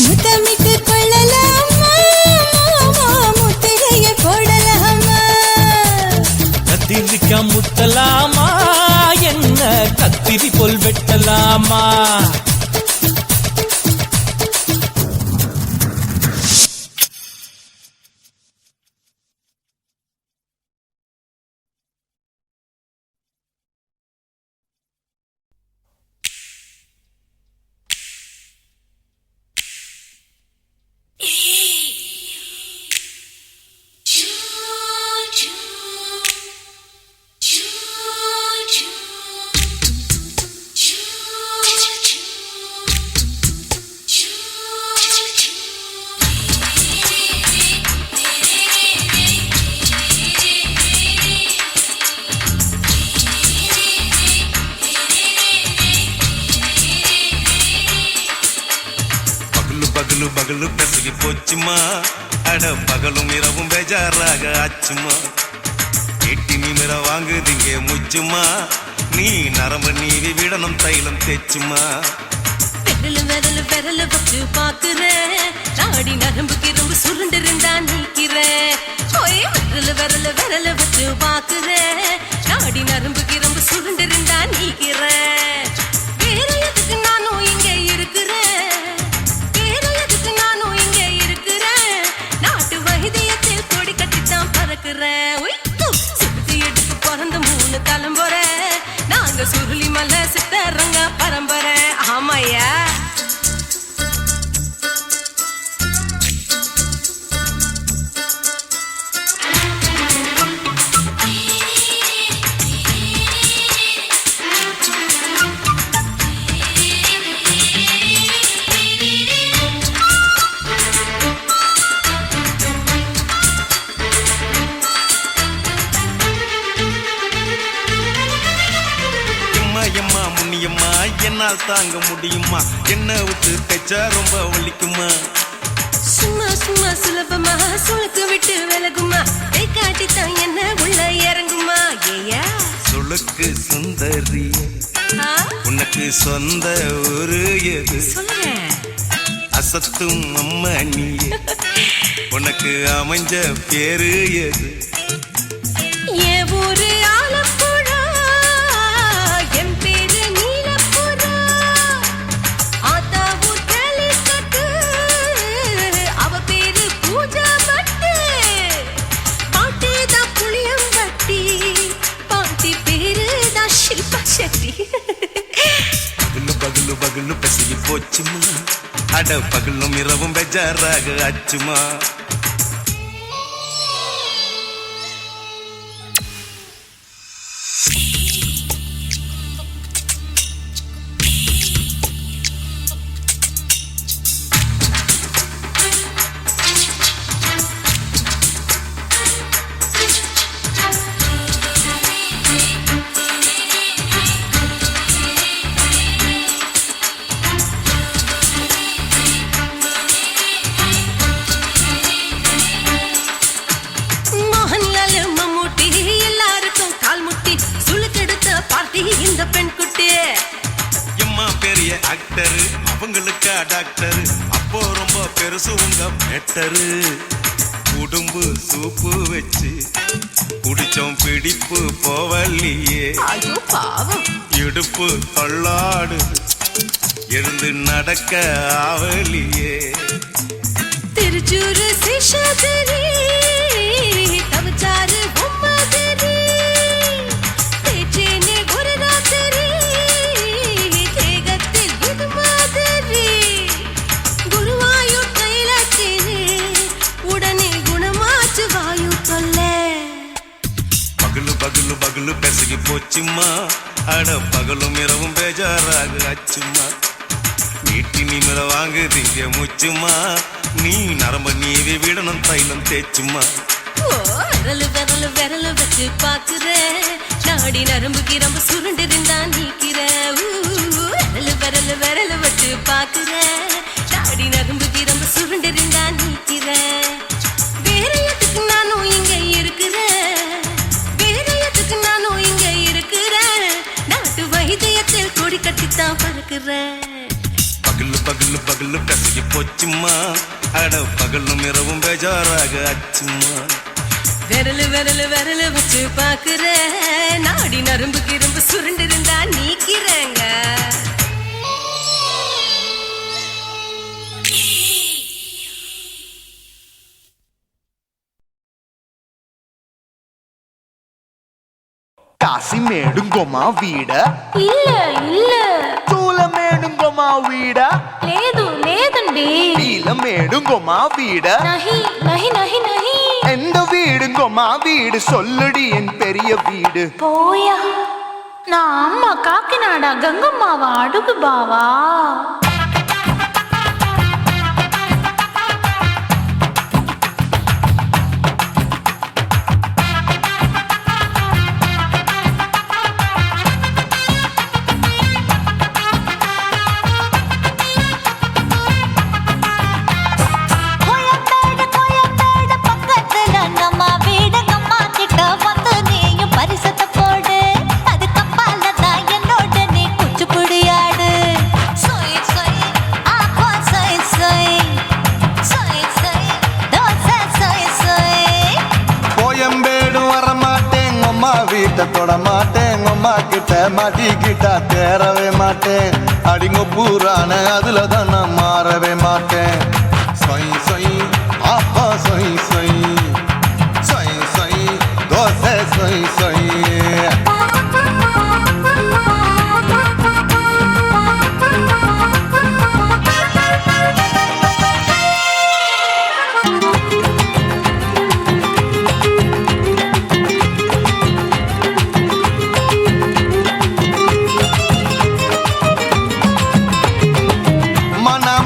முத்தமிட்டு கொள்ளலாமா முத்திரையை போடலாமா கத்திரிக்க முத்தலாமா என்ன கத்திரி போல் வெட்டலாமா பகலு பகலு பெசகி போச்சுமா அட பகலும் இரவும் பேஜாராக ஆச்சுமா எட்டி நிமிர வாங்குதிங்க முச்சுமா நீ நரம்பு நீவி விடணும் தைலம் தேச்சுமா விரல வச்சு பாக்குறேன் நாடி நரம்பு கிரம்பு சுருண்டு இருந்தா நீக்கிறேன் விரல வச்சு பாக்குறேன் நாடி நரம்பு கிரம்பு சுருண்டு இருந்தா நீக்கிறேன் வேற எதுக்கு நானும் இங்க இருக்கிறேன் வேற எதுக்கு நானும் இங்க இருக்கிறேன் நாட்டு வைத்தியத்தில் கொடி கட்டித்தான் பறக்குறேன் சுத்தி எடுத்து பிறந்த 3 தலைமுறை நாங்க சுருளி மலை சித்தரங்க பரம்பரை ஆமாயா எம்மா முன்னியம்மா என்னால் தாங்க முடியுமா என்ன விட்டு தைச்சா ரொம்ப வலிக்குமா சும்மா சும்மா சுலபமா சுளுக்கு விட்டு விலகுமா கை காட்டித்தான் என்ன உள்ள இறங்குமா ஏயா சுளுக்கு சுந்தரி உனக்கு சொந்த ஊரு எது சொல்றேன் அசத்தும் அம்மா நீ உனக்கு அமைஞ்ச பேரு எது என் ஊரு ஆலப்புழா என் பேரு நீலப்புறா ஆத்தா ஊர் கேலிக்கட்டு அவ பேரு பூஜா பட்டு பாட்டி தான் புளியம்பட்டி பாட்டி பேரு தான் ஷில்பா செட்டி பகலு பகலு பகலு பசிக்கு போச்சுமா அட பகலும் இரவும் பெஜாராக ஆச்சுமா இந்த பெண் குட்டி எம்மா பெரிய ஆக்டர் அவங்களுக்கா டாக்டர் அப்போ ரொம்ப பெருசு உங்க பெட்டரு உடும்பு சூப்பு வச்சு குடிச்சோம் பிடிப்பு போவல்லையே ஐயோ பாவம் இடுப்பு தள்ளாடு எழுந்து நடக்க ஆவலியே திருச்சூரு சிஷாதிரி தவச்சாரு பொம்மதிரி தேச்சேனே ஒரு ராத்திரி தேகத்தில் இது மாதிரி குருவாயூர் தைலத்தினே உடனே குணமாச்சு வாயு தொல்லை பகலு பகலு பகலு பகலு பெசகி போச்சுமா அட பகலும் இரவும் பேஜாராக அச்சுமா நீட்டி நிமிர வாங்குதீங்க முச்சுமா நீ நரம்ப நீவி விடணும் தைலம் தேச்சுமா ஓ விரலு விரலு விரலு வச்சு பாக்குறேன் நாடி நரம்பு கிரம்பு சுருண்டு இருந்தா நீக்கிறேன் விரலு விரலு விரலு வச்சு பாக்குறேன் நாடி நரம்பு கிரம்பு சுருண்டு இருந்தா நீக்கிறேன் வேற எதுக்கு நானும் இங்க இருக்கிறேன் வேற எதுக்கு நானும் இங்க இருக்கிறேன் நாட்டு வைத்தியத்தில் கொடி கட்டித்தான் பறக்கிறேன் பகலு பகலு பகலு பெசகி போச்சுமா அட பகலும் இரவும் பேஜாராக அச்சுமா விரலு விரலு விரலு வச்சு பாக்குற நாடி நரம்பு கிரம்பு சுருண்டு இருந்தா நீக்கிறேங்க కాశీమేడుంగోమా వీడ இல்ல இல்ல చూలమేడుంగోమా వీడ లేదు లేదండి నీలమేడుంగోమా వీడ நஹி நஹி நஹி நஹி எந்த வீடுங்கோமா வீடு சொல்லுடி என் பெரிய வீடு போயா நான் அம்மா காக்கிநாடா கங்கம்மாவா அடுகு பாவா தொட மாட்டேன் அம்மா கிட்ட மாட்டிக்கிட்டா தேரவே மாட்டேன் அடிங்க பூரான அதுல தான் நான் மாறவே மாட்டேன் சொய் சொய் அப்பா சொய் சொய் சொய் சொய் தோசை சொய் சொய்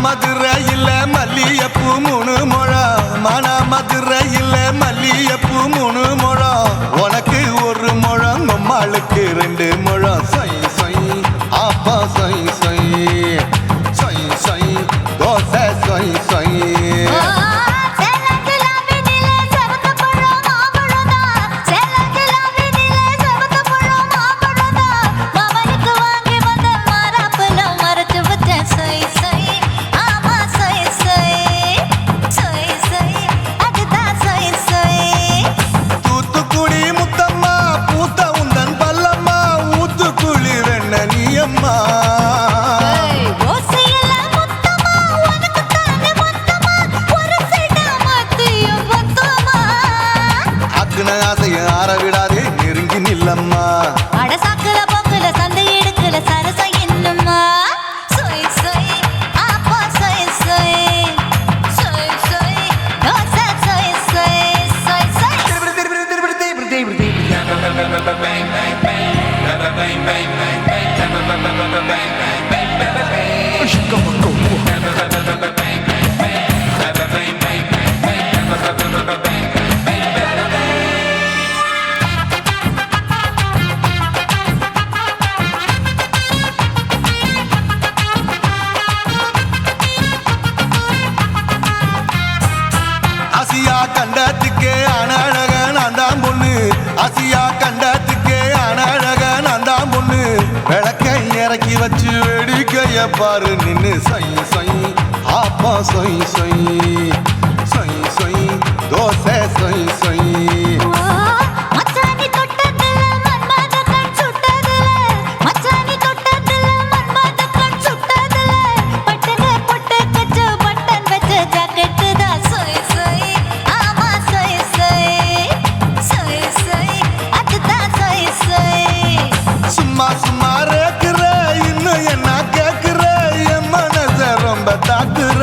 மதுரையில் மல்லியப்பூ 3 முழம் மன மதுரையில் மல்லியப்பூ 3 முழம் உனக்கு 1 முழம் அம்மாளுக்கு 2 முழம் சொய் சொய் அப்பா சொய் சொய் சொய் சொய் தோசை சொய் சொய் ஆசியா கண்டத்துக்கே அனழக நான் தான் பொண்ணு ஆசியா கண்டத்துக்கே அனழக நான் தான் பொண்ணு விளக்கை இறக்கி வச்சு வேடிக்கைய பாரு நின்னு சொய் சொய் ஆப்பா சொய் சொய் சொய் சொய் தோசை சொய் சொய் சும்மா சும்மா ரேக்குற இன்னும் என்ன கேக்குற என் மனச ரொம்ப தாக்குற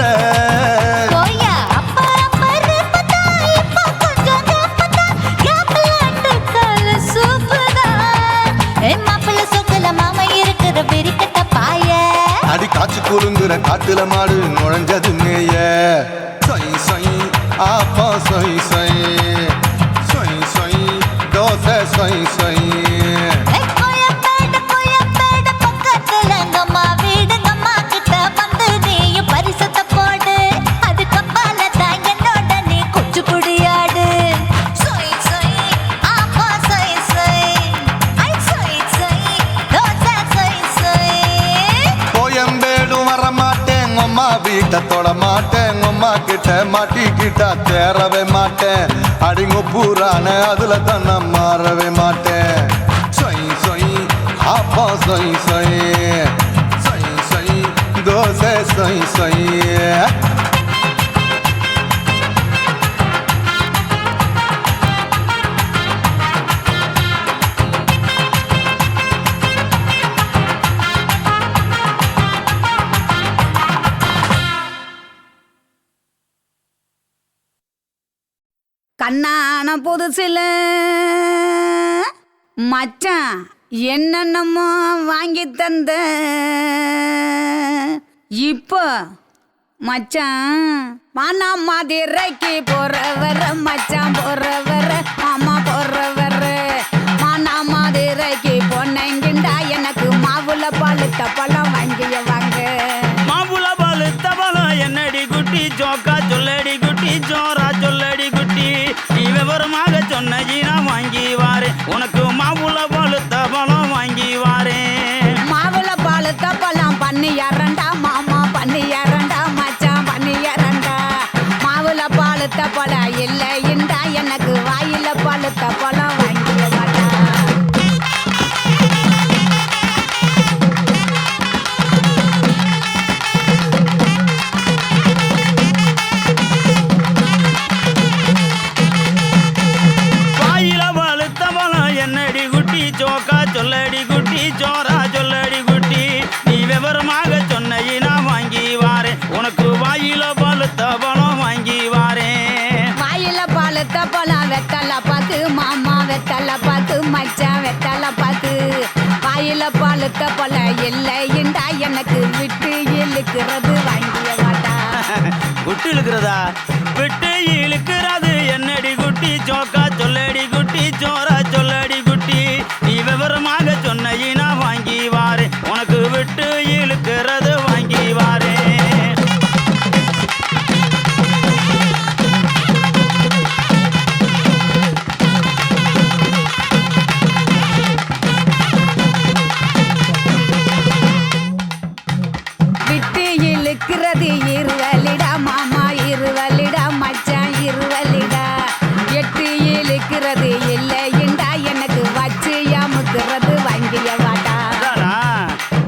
குதிரை காட்டுல மாடு நுழைஞ்சது மேய சொய் சொய் ஆப்பா சொய் சொய் சொய் சொய் தோசை சொய் சொய் கோயம்பேடு பக்கத்துல எங்கம்மா வீடு அம்மா கிட்ட வந்து நீயும் பரிசத்தை போடு அது கப்பால தான் என்னோட நீ குச்சி புடியாடு சொய் சொய் ஆப்பா சொய் சொய் ஐ சொய் சொய் தோசை சொய் சொய் கோயம்பேடு வரமாட்டேன் அம்மா வீட்டை தொட மாட்டேன் அம்மா கிட்ட மாட்டிக்கிட்டா தேரவே மாட்டேன் அடிங்க பூரான அதுல தான் நான் மாறவே மாட்டேன் சொய் சொய் ஆப்பா சொய் சொய் சொய் சொய் தோசை சொய் சொய் கண்ணான புதுசில மச்சான் என்னென்னமோ வாங்கி தந்த இப்போ மச்சான் மானா மதுரைக்கு போறவர மச்சான் போறவர மாமா போறவர மானா மதுரைக்கு பொண்ணுங்கிண்டா எனக்கு மாவுல பழுத்த பழம் வாங்கிய வாங்க மாவுல பழுத்த பழம் என்னடி குட்டி ஜோக்கா சொல்லடி குட்டி ஜோரா சொல்லடி குட்டி நீ விவரமாக சொன்னி நான் வாங்கி வாரேன் உனக்கு மாவுல பழுத்த பழம் வாங்கி வாரேன் மாவுல பழுத்த பழம் பண்ணி இரண்டா மாமா பண்ணி இரண்டா மச்சான் பண்ணி இரண்டா மாவுல பழுத்த பழம் இல்லைண்டா எனக்கு வாயில பழுத்த பழம் வாங்கிய வாடா வாயில பழுத்த பழம் என்னடி குட்டி ஜோக்கா சொல்லடி குட்டி ஜோரா சொல்லடி குட்டி நீ விவரமாக சொன்னி நான் வாங்கி வாரேன் உனக்கு வாயில பழுத்த பழம் வாங்கி வாரேன் வாயில பழுத்த பழம் வெத்தலை பாக்கு மாமா வெத்தலை பாக்கு மச்சான் வெத்தலை பாக்கு வாயில பழுத்த பழம் இல்லைண்டா எனக்கு விட்டு இழுக்கிறது வாங்கிய வாடா விட்டு இழுக்கிறதா விட்டு இழுக்கிறது என்னடி குட்டி ஜோக்கா சொல்லடி குட்டி ஜோரா சொல்லடி குட்டி நீ விவரமாக சொன்னி நான் வாங்கி வாரேன் உனக்கு விட்டு இழுக்கிறது வாங்கி வாரேன் விட்டு இழுக்கிறது இருவலிடா மாமா இருவலிடா மச்சான் இருவலிடா எட்டு இழுக்கிறது இல்லைண்டா எனக்கு வச்சு அமுக்கிறது வாங்கிய வாடா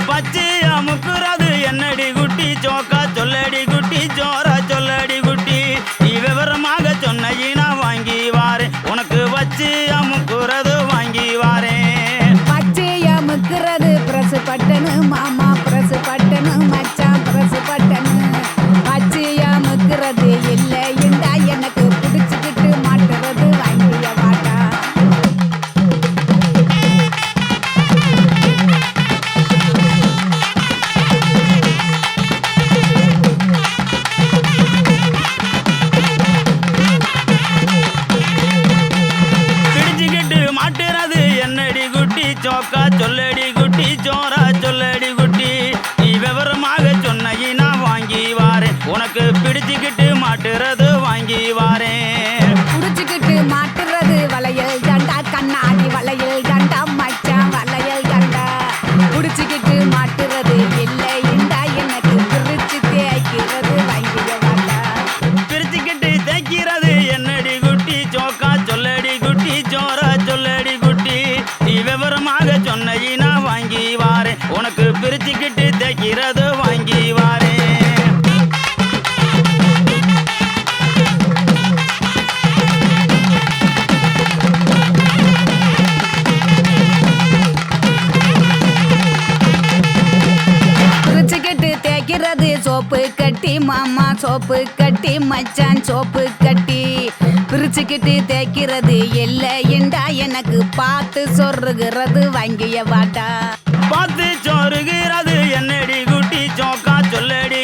பச்சை அமுக்குறது என்னடி குட்டி ஜோக்கா சொல்லடி குட்டி ஜோரா சொல்லடி குட்டி நீ விவரமாக சொன்னி நான் வாங்கி வாரேன் உனக்கு வச்சு அமுக்குறது வாங்கி வாரேன் வச்சு அமுக்கிறது பிரசு பட்டனு மாமா பிரசு பட்டனு மச்சான் பிரசு பட்டனு வச்சு அமுக்கிறது இல்லைண்டா எனக்கு பிடிச்சுக்கிட்டு மாட்டுறது வாங்கிய வாடா பிடிச்சுக்கிட்டு மாட்டுறது என்னடி குட்டி ஜோக்கா சொல்லடி குட்டி ஜோரா சொல்லடி குட்டி நீ விவரமாக சொன்னி நான் வாங்கி வாரேன் உனக்கு பிடிச்சுக்கிட்டு மாட்டுறது வாங்கி வாரேன் புடிச்சுக்கிட்டு மாட்டுறது வளையல் தண்டா கண்ணாடி வளையல் தண்டா மச்சான் வளையல் தண்டா புடிச்சுக்கிட்டு மாட்டுறது இல்லைண்டா எனக்கு பிரிச்சு தேய்க்கிறது வாங்கிய வாடா பிரிச்சுக்கிட்டு தைக்கிறது என்னடி குட்டி ஜோக்கா சொல்லடி குட்டி ஜோரா சொல்லடி குட்டி நீ விவரமாக சொன்னி நான் வாங்கி வாரேன் உனக்கு பிரிச்சுக்கிட்டு தைக்கிறது வாங்கி வாரேன் பிரிச்சுக்கிட்டு தேய்க்கிறது சோப்பு கட்டி மாமா சோப்பு கட்டி மச்சான் சோப்பு கட்டி பிரிச்சுக்கிட்டு தேய்க்கிறது இல்லைண்டா எனக்கு பார்த்து சொருகிறது வாங்கிய வாடா பார்த்து சொருகிறது என்னடி குட்டி ஜோக்கா சொல்லடி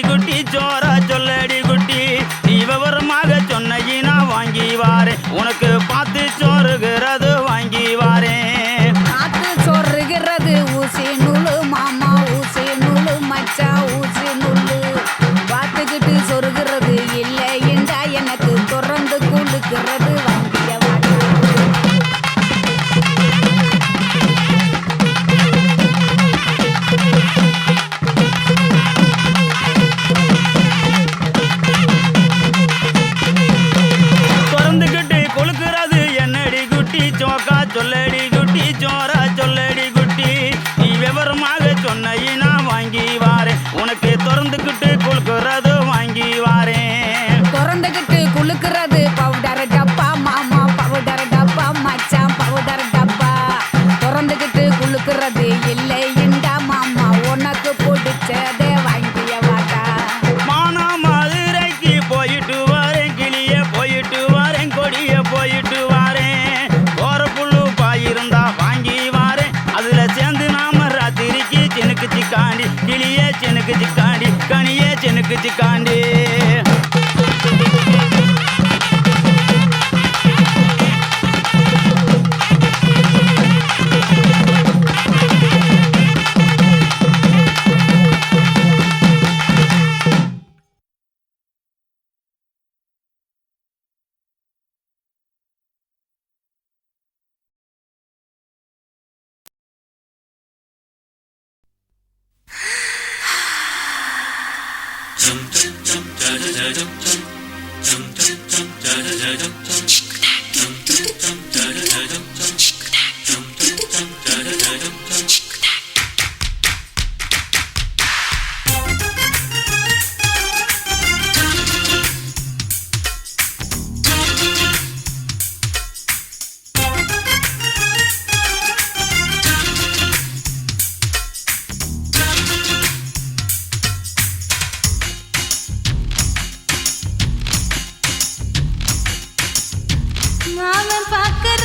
சினுக்கு சிக்காண்டி கனியே சினுக்கு சிக்காண்டி மாமன் பார்க்கற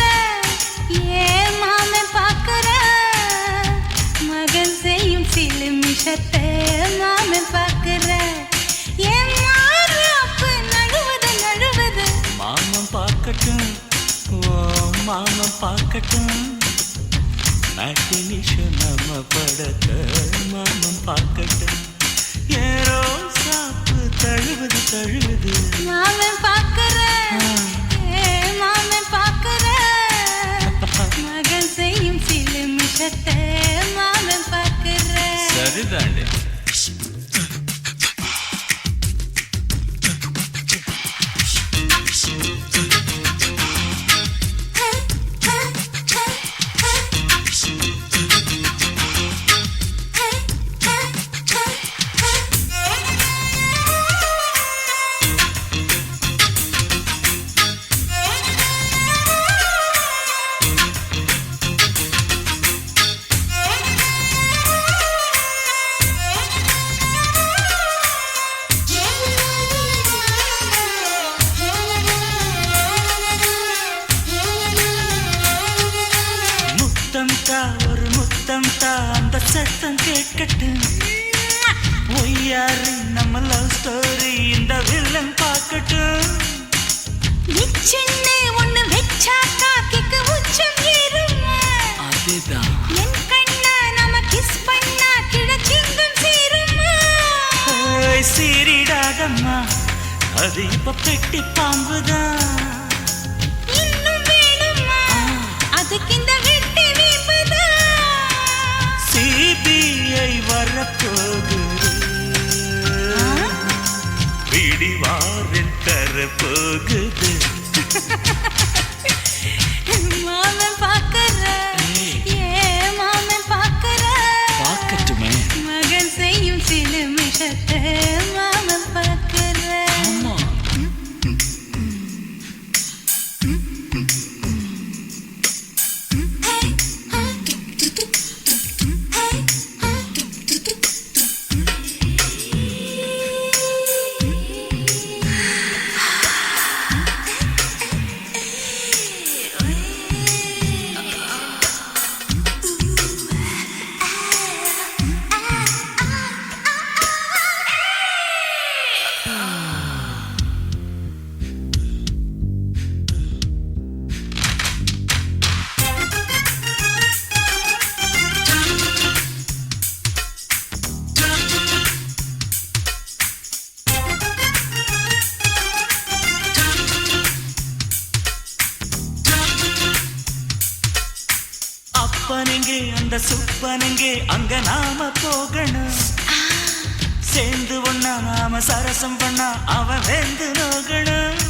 ஏன் மாமன் பார்க்கற மகன் செய்யும் சிலுமிஷத்தை மாமன் பார்க்கற ஏன் மாறு அப்ப நழுவது நழுவது மாமன் பார்க்கட்டும் ஓ மாமன் பார்க்கட்டும் மேட்டினிஷன் நம்ம படத்தை மாமன் பார்க்கட்டும் ஏரோ சாப்பு தழுவது தழுவது மாமன் பார்க்கற ஏன் மாமன் பார்க்கற மகன் செய்யும் சிலுமிஷத்தை மாமன் பார்க்கற சரிதாண்டி ஒரு முத்தம் தா அந்த சத்தம் கேட்கட்டும் ஒய்யாரு நம்ம லவ் ஸ்டோரி இந்த வில்லன் பார்க்கட்டும் நிச்சன்னு ஒண்ணு வெச்சாக்கா கிக்கு உச்சம் ஏறுமா அதுதான் என் கண்ணா நம்ம கிஸ் பண்ணா கிழச்சிங்கும் சீருமா சீரிடாதம்மா அது இப்ப பெட்டி பாம்புதான் இன்னும் வேணுமா அதுக்கு இந்த வெட்டி வீம்புதான் சிபிஐ வரப்போகுது பிடிவாரில் தரப்போகுது மாமன் பார்க்கற ஏன் மாமன் பார்க்கற பார்க்கட்டுமே மகன் செய்யும் சிலுமிஷத்தை மாமன் பார்க்கற அப்பனெங்கே அந்த சுப்பனெங்கே அங்க நாம போகணும் சேர்ந்து ஒண்ணா நாம சரசம் பண்ணா அவன் வெந்து நோகணும்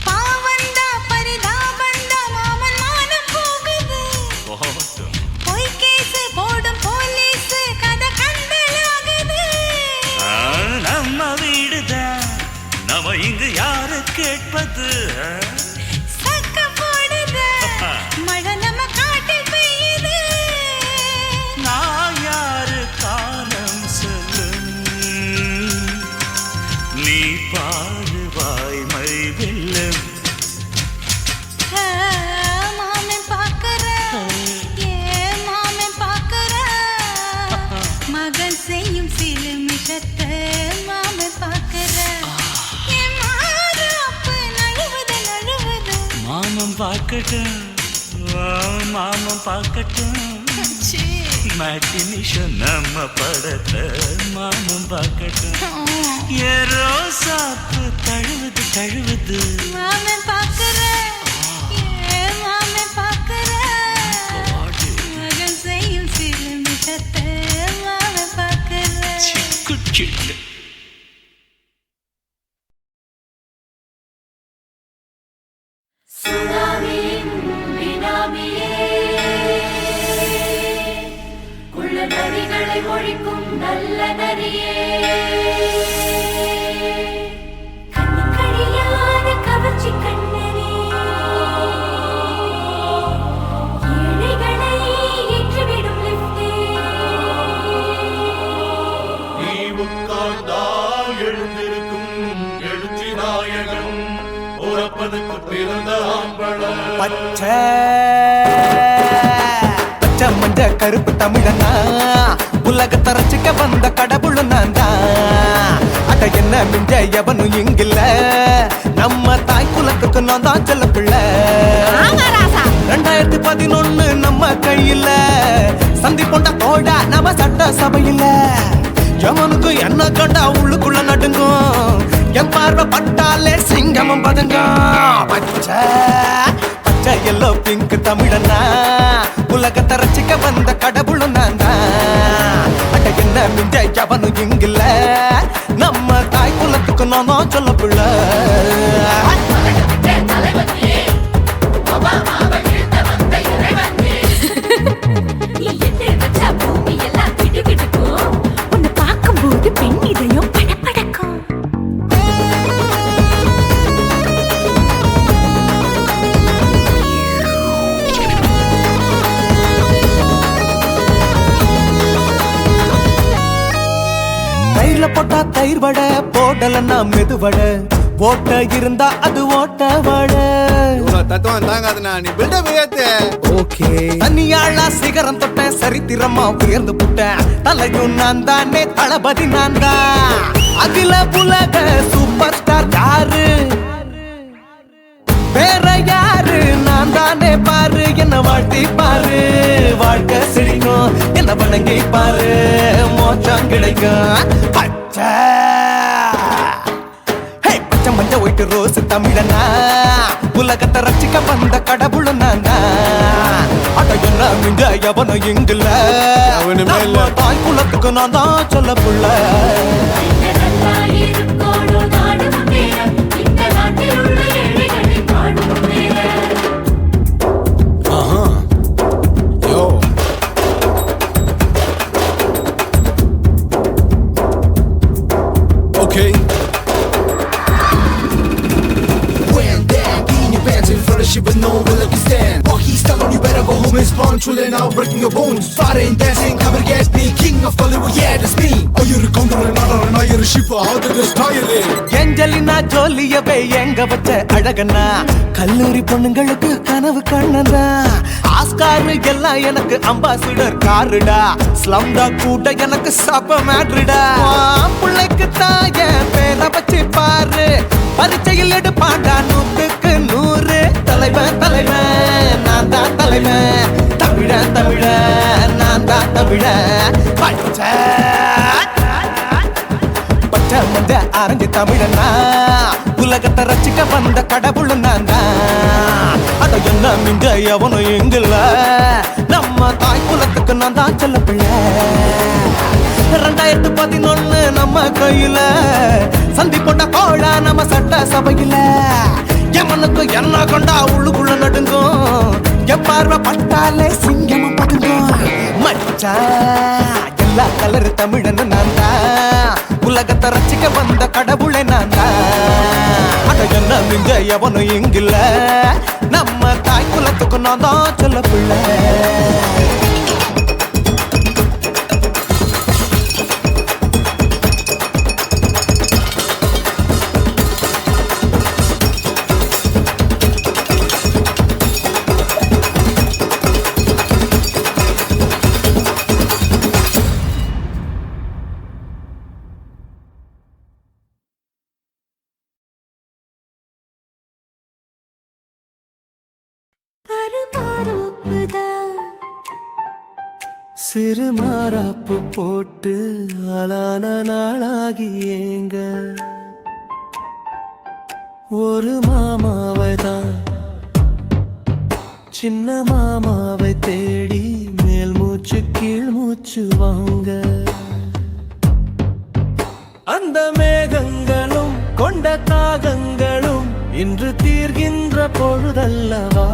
பாவந்தா பரிதாபந்தா மாமன் மானம் போகுது பொய் கேஸ் போடும் போலீஸ் கதை கண்டலாகுது நம்ம வீடுதான் நம்ம இங்கு யாரு கேட்பது சக்க போடுது மழை நம்ம காட்டில் பெய்யுது நான் யாரு காலம் சொல்லு நீ பாரு வாய்மை வெல்லும் மாமன் பார்க்கற ஏன் மாமன் பார்க்கற மகன் செய்யும் பார்க்கட்டும் மாமன் பார்க்கட்டும் மேட்டினிஷன் நம்ம படத்தை மாமன் பார்க்கட்டும் ஏரோ சாப்பு தழுவுது தழுவுது மாமன் பார்க்கிறேன் மாமன் பார்க்கிறேன் மகன் செய்யும் சிலுமிஷத்தை மாமன் பார்க்கிறேன் குச்சிட்டு ஒழிக்கும் நல்ல நரியே கண்ணிக்கழியாத கவர்ச்சி கண்ணனே ஏழைகளை ஏற்றிவிடும் லிப்டே நீ உட்கார்ந்தால் எழுந்திருக்கும் எழுச்சி நாயகன் உறப்பதுக்கு பிறந்த ஆம்பள பச்சை மஞ்ச கருப்பு தமிழனா உலகத்தை ரசிக்க வந்த கடவுள் நான் தான் அட என்ன மிஞ்ச எவனும் இங்கில்ல நம்ம தாய் குலத்துக்கு நான் தான் செல்ல பிள்ளை 2011 நம்ம கையில சந்தி கொண்ட தோட நம்ம சட்ட சபையில எவனுக்கு என்ன கண்டா உள்ளுக்குள்ள நடுங்கும் என் பார்வை பட்டாலே சிங்கமும் பதுங்கும் பச்சை பச்சை எல்லோ பிங்க் தமிழனா உலகத்தை ரசிக்க வந்த கடவுள் நான் தான் அட என்ன மிஞ்ச எவனும் இங்கில்ல நம்ம தாய் குலத்துக்கு நான் தான் சொல்ல பிள்ளை பூமி எல்லாம் கிட்டுக்கிட்டுக்கும் உன்னை பார்க்கும்போது பெண் இதயம் படப்படக்கும் தயிர்ல போட்டா தயிர் வடை போடலன்னா மெதுவடை ஓட்ட இருந்தா அது ஓட்ட வடை தத்துவம் தாங்காதுண்ணா நீ பில்டப் ஏத்து ஓகே தனியாளா சிகரம் தொட்ட சரித்திரமா உயர்ந்து புட்டேன் தலையும் நான் தானே தளபதி நான் தான் அகில உலக சூப்பர் ஸ்டார் யாரு வேற யாரு நான் தானே பாரு என்ன வாழ்த்தி பாரு வாழ்க்கை சிரிக்கும் என்ன வணங்கி பாரு மோச்சம் கிடைக்கும் பச்சை பச்சை மஞ்ச ஒயிட்டு ரோஸ் தமிழனா உலகத்தை ரசிக்க வந்த கடவுள் நான் அட என்ன மிஞ்ச எவனும் இங்கில்ல நம்ம தாய் குலத்துக்கு நான் தான் சொல்ல புள்ள Okay. When that in your pants in front of shit but no one let you stand. Oh, he's telling you better go home and spawn, chilling out, breaking your bones. Fighting, dancing, cover gas, me, king of Hollywood, yeah, that's me. Oh, you're a counter and not you're a shipper, how did this tire live? Angelina ஜோலியவே எங்க வச்ச அழகனா கல்லூரி பொண்ணுங்களுக்கு கனவு கண்ணனா Oscar எல்லாம் எனக்கு ambassador காருடா ஸ்லம்டா கூட எனக்கு சப்ப மேட்ருடா பிள்ளைக்கு தாய பேரை வச்சு பாரு பரீட்சையில் எடுப்பாண்டா 100க்கு 100 தலைவன் தலைவன் நான் தான் தலைவன் தமிழன் தமிழன் நான் தான் தமிழன் பச்சை பச்சை மஞ்ச ஆரஞ்சு தமிழனா உலகத்தை ரசிக்க வந்த கடவுள் நான் தான் அட என்ன மிஞ்ச எவனும் எங்கில்ல நம்ம தாய் குலத்துக்கு நான் தான் செல்ல பிள்ளை 2011 நம்ம கையில சந்தி போட்ட கோழா நம்ம சட்ட சபையில எவனுக்கு என்ன கொண்டா உள்ளுக்குள்ள நடுங்கும் என் பார்வை பட்டாலே சிங்கமும் பதுங்கும் மச்சா எல்லா கலர் தமிழன்னு நான் தான் உலகத்தை ரசிக்க வந்த கடவுளை நான் தான் அட என்ன மிஞ்ச எவனும் இங்கில்ல நம்ம தாய் குலத்துக்கு நான் தான் சொல்ல பிள்ளை சிறு மாறாப்பு போட்டு ஆளான நாளாகி ஏங்க ஒரு மாமாவை தான் சின்ன மாமாவை தேடி மேல் மூச்சு கீழ் மூச்சு வாங்க அந்த மேகங்களும் கொண்ட தாகங்களும் இன்று தீர்கின்ற பொழுதல்லவா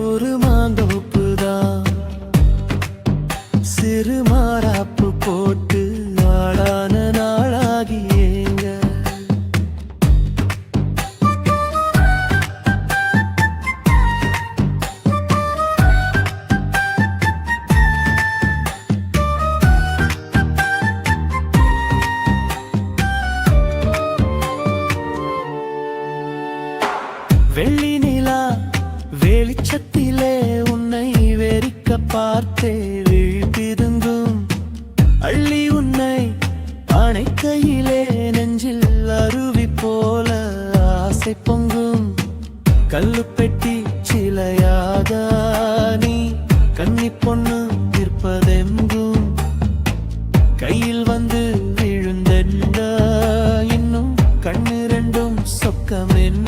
ஒரு மாந்தோப்புதான் சிறு மாறாப்பு போட்டு ஆளான நாளாகி ஏங்க வெள்ளி நிலா வெளிச்சத்திலே உன்னை வெறிக்க பார்த்தே விழிப்பிருந்தும் அள்ளி உன்னை அணைக்கையிலே நெஞ்சில் அருவி போல ஆசை பொங்கும் கல்லு பெட்டி சிலையாக நீ கன்னி பொண்ணு நிற்பதெங்கும் கையில் வந்து விழுந்தென்ற இன்னும் கண்ணு ரெண்டும் சொக்கம் என்ன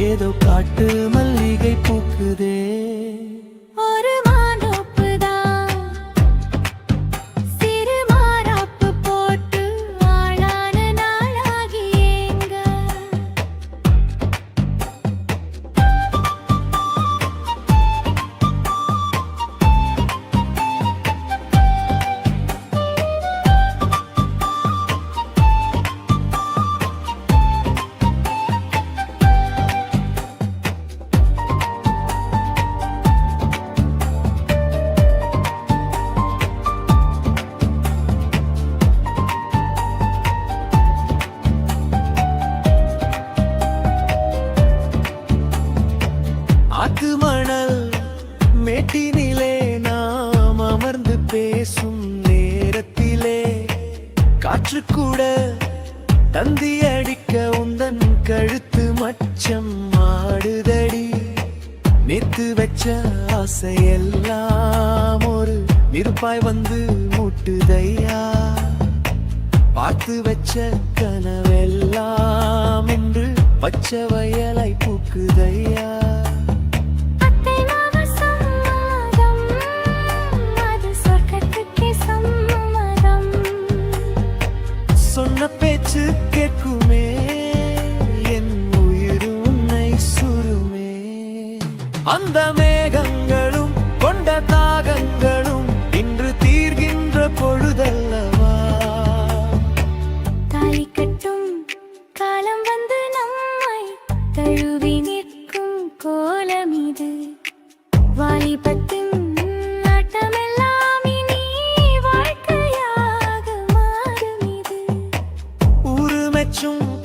ஏதோ காட்டு மல்லிகை பூக்குதே ஒரு மாந்தோப்புதான் சிறு மாறாப்பு போட்டு ஆளான நாளாகி ஏங்க ஆத்து மணல் மேட்டினிலே நாம் அமர்ந்து பேசும் நேரத்திலே காற்று கூட தந்தி அடிக்க உந்தன் கழுத்து மச்சம் ஆடுதடி நேத்து வச்ச ஆசையெல்லாம் ஒரு நெருப்பாய் வந்து மூட்டுதையா பார்த்து வச்ச கனவெல்லாம் என்று பச்சை வயலாய் பூக்குதையா சொன்ன பேச்சு கேட்குமே என் உயிர் உன்னை சுருமே அந்த மேகங்களும் கொண்ட தாகங்களும் இன்று தீர்கின்ற பொழுதல்லவா தாலி கட்டும் காலம் வந்து நம்மை தழுவி நிற்கும் கோலம் இது வாலிபத்தின்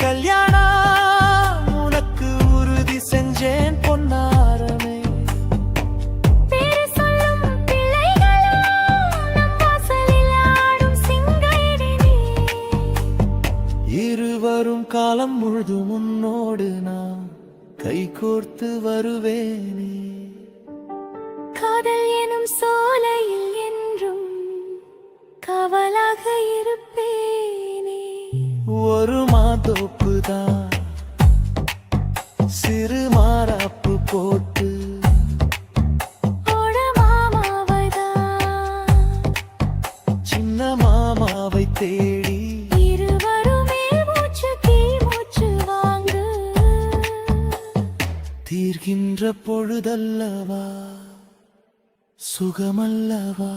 கல்யாணம் உனக்கு உறுதி செஞ்சேன் பொன்னாரமே பேரு சொல்லும் பிள்ளைகளும் நம் வாசலில் ஆடும் சிங்காயிடினே இருவரும் காலம் முழுதும் உன்னோடு நான் கைகோர்த்து வருவேனே காதல் எனும் சோலையில் என்றும் காவலாக இருப்பேனே ஒரு மாதோப்புதான் சிறு மாறாப்பு போட்டு ஓட மாமாவைதான் சின்ன மாமாவை தேடி இருவருமே மூச்சு கீழ் மூச்சு வாங்கு தீர்கின்ற பொழுதல்லவா சுகமல்லவா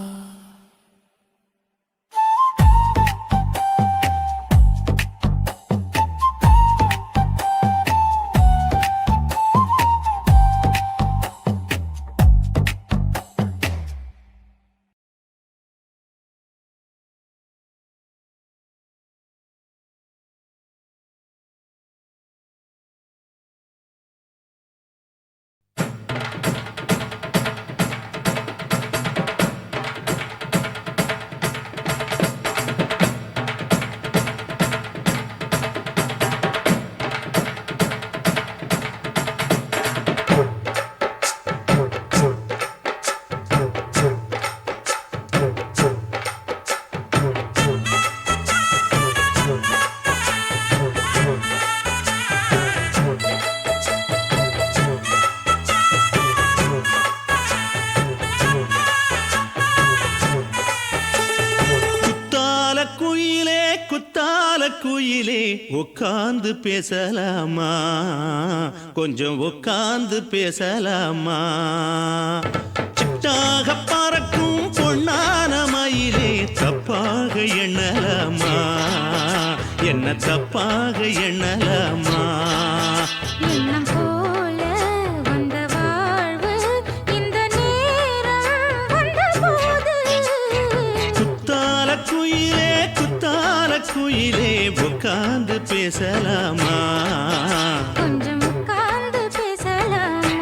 குயிலே உட்கார்ந்து பேசலாமா கொஞ்சம் உட்கார்ந்து பேசலாமா சிட்டாக பறக்கும் பொன்னான மயிலே தப்பாக எண்ணலாமா என்ன தப்பாக எண்ணலாமா எண்ணம் போல வந்த வாழ்வு இந்த நேரம் வந்தபோது குத்தால குயிலே உட்கார்ந்து பேசலாமா கொஞ்சம் உட்கார்ந்து பேசலாமா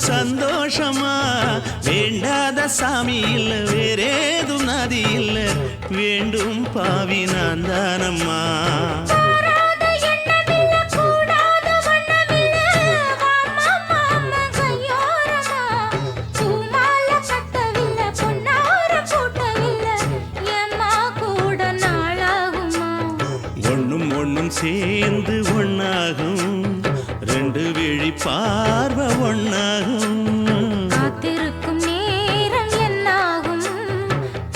சந்தோஷமா வேண்டாத சாமி இல்ல வேறேதும் நதி இல்ல வேண்டும் பாவி நான் தானம்மா ஒண்ணும் ஒண்ணும் சேர்ந்து ஒன்னாகும் ரெண்டு விழி பார்வை ஒன்னாகும் காத்திருக்கும் நேரம் என்னாகும்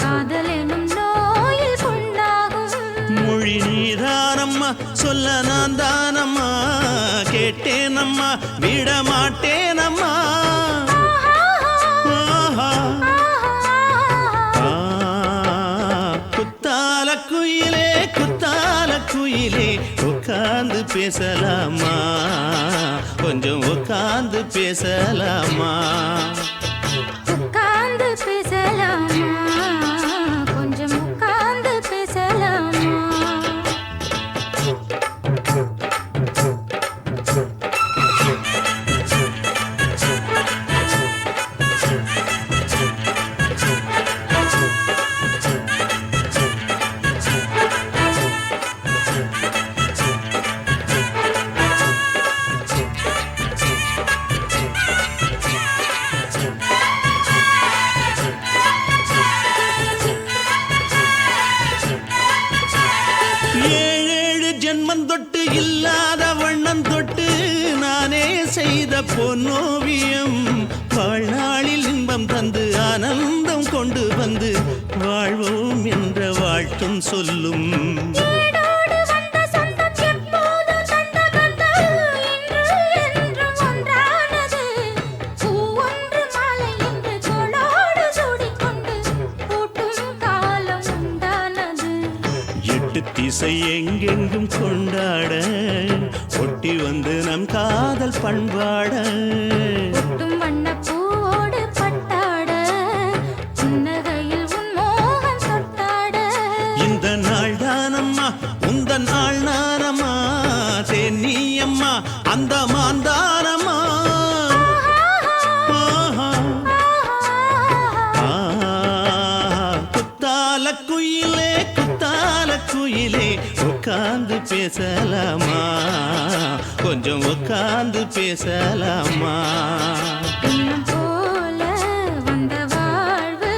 காதல் எனும் நோயில் புண்ணாகும் மொழி நீதானம்மா சொல்ல நான் தானம்மா கேட்டேனம்மா விட மாட்டேனம்மா குத்தால குயிலே உட்கார்ந்து பேசலாமா கொஞ்சம் உட்கார்ந்து பேசலாமா உட்கார்ந்து பேசலாமா கொஞ்சம் உட்கார்ந்து பேசலாமா தொட்டு இல்லாத வண்ணம் தொட்டு நானே செய்த பொன்னோவியம் வாழ்நாளில் இன்பம் தந்து ஆனந்தம் கொண்டு வந்து வாழ்வோம் என்ற வாழ்த்தும் சொல்லும் திசை எங்கெங்கும் கொண்டாட ஒட்டி வந்து நம் காதல் பண்பாட வண்ணப்பூவோடு பட்டாட புன்னகையில் உன் மோகம் தொட்டாட இந்த நாள் தானம்மா உந்த நாள் நானம்மா தென்னியம்மா அந்த மாந்தானம்மா குயிலே உட்கார்ந்து பேசலாமா கொஞ்சம் உட்கார்ந்து பேசலாமா போல வந்த வாழ்வு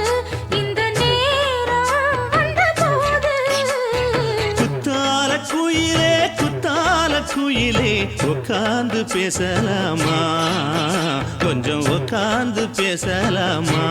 இந்த நேரம் வந்தபோது குத்தால குயிலே உட்கார்ந்து பேசலாமா கொஞ்சம் உட்கார்ந்து பேசலாமா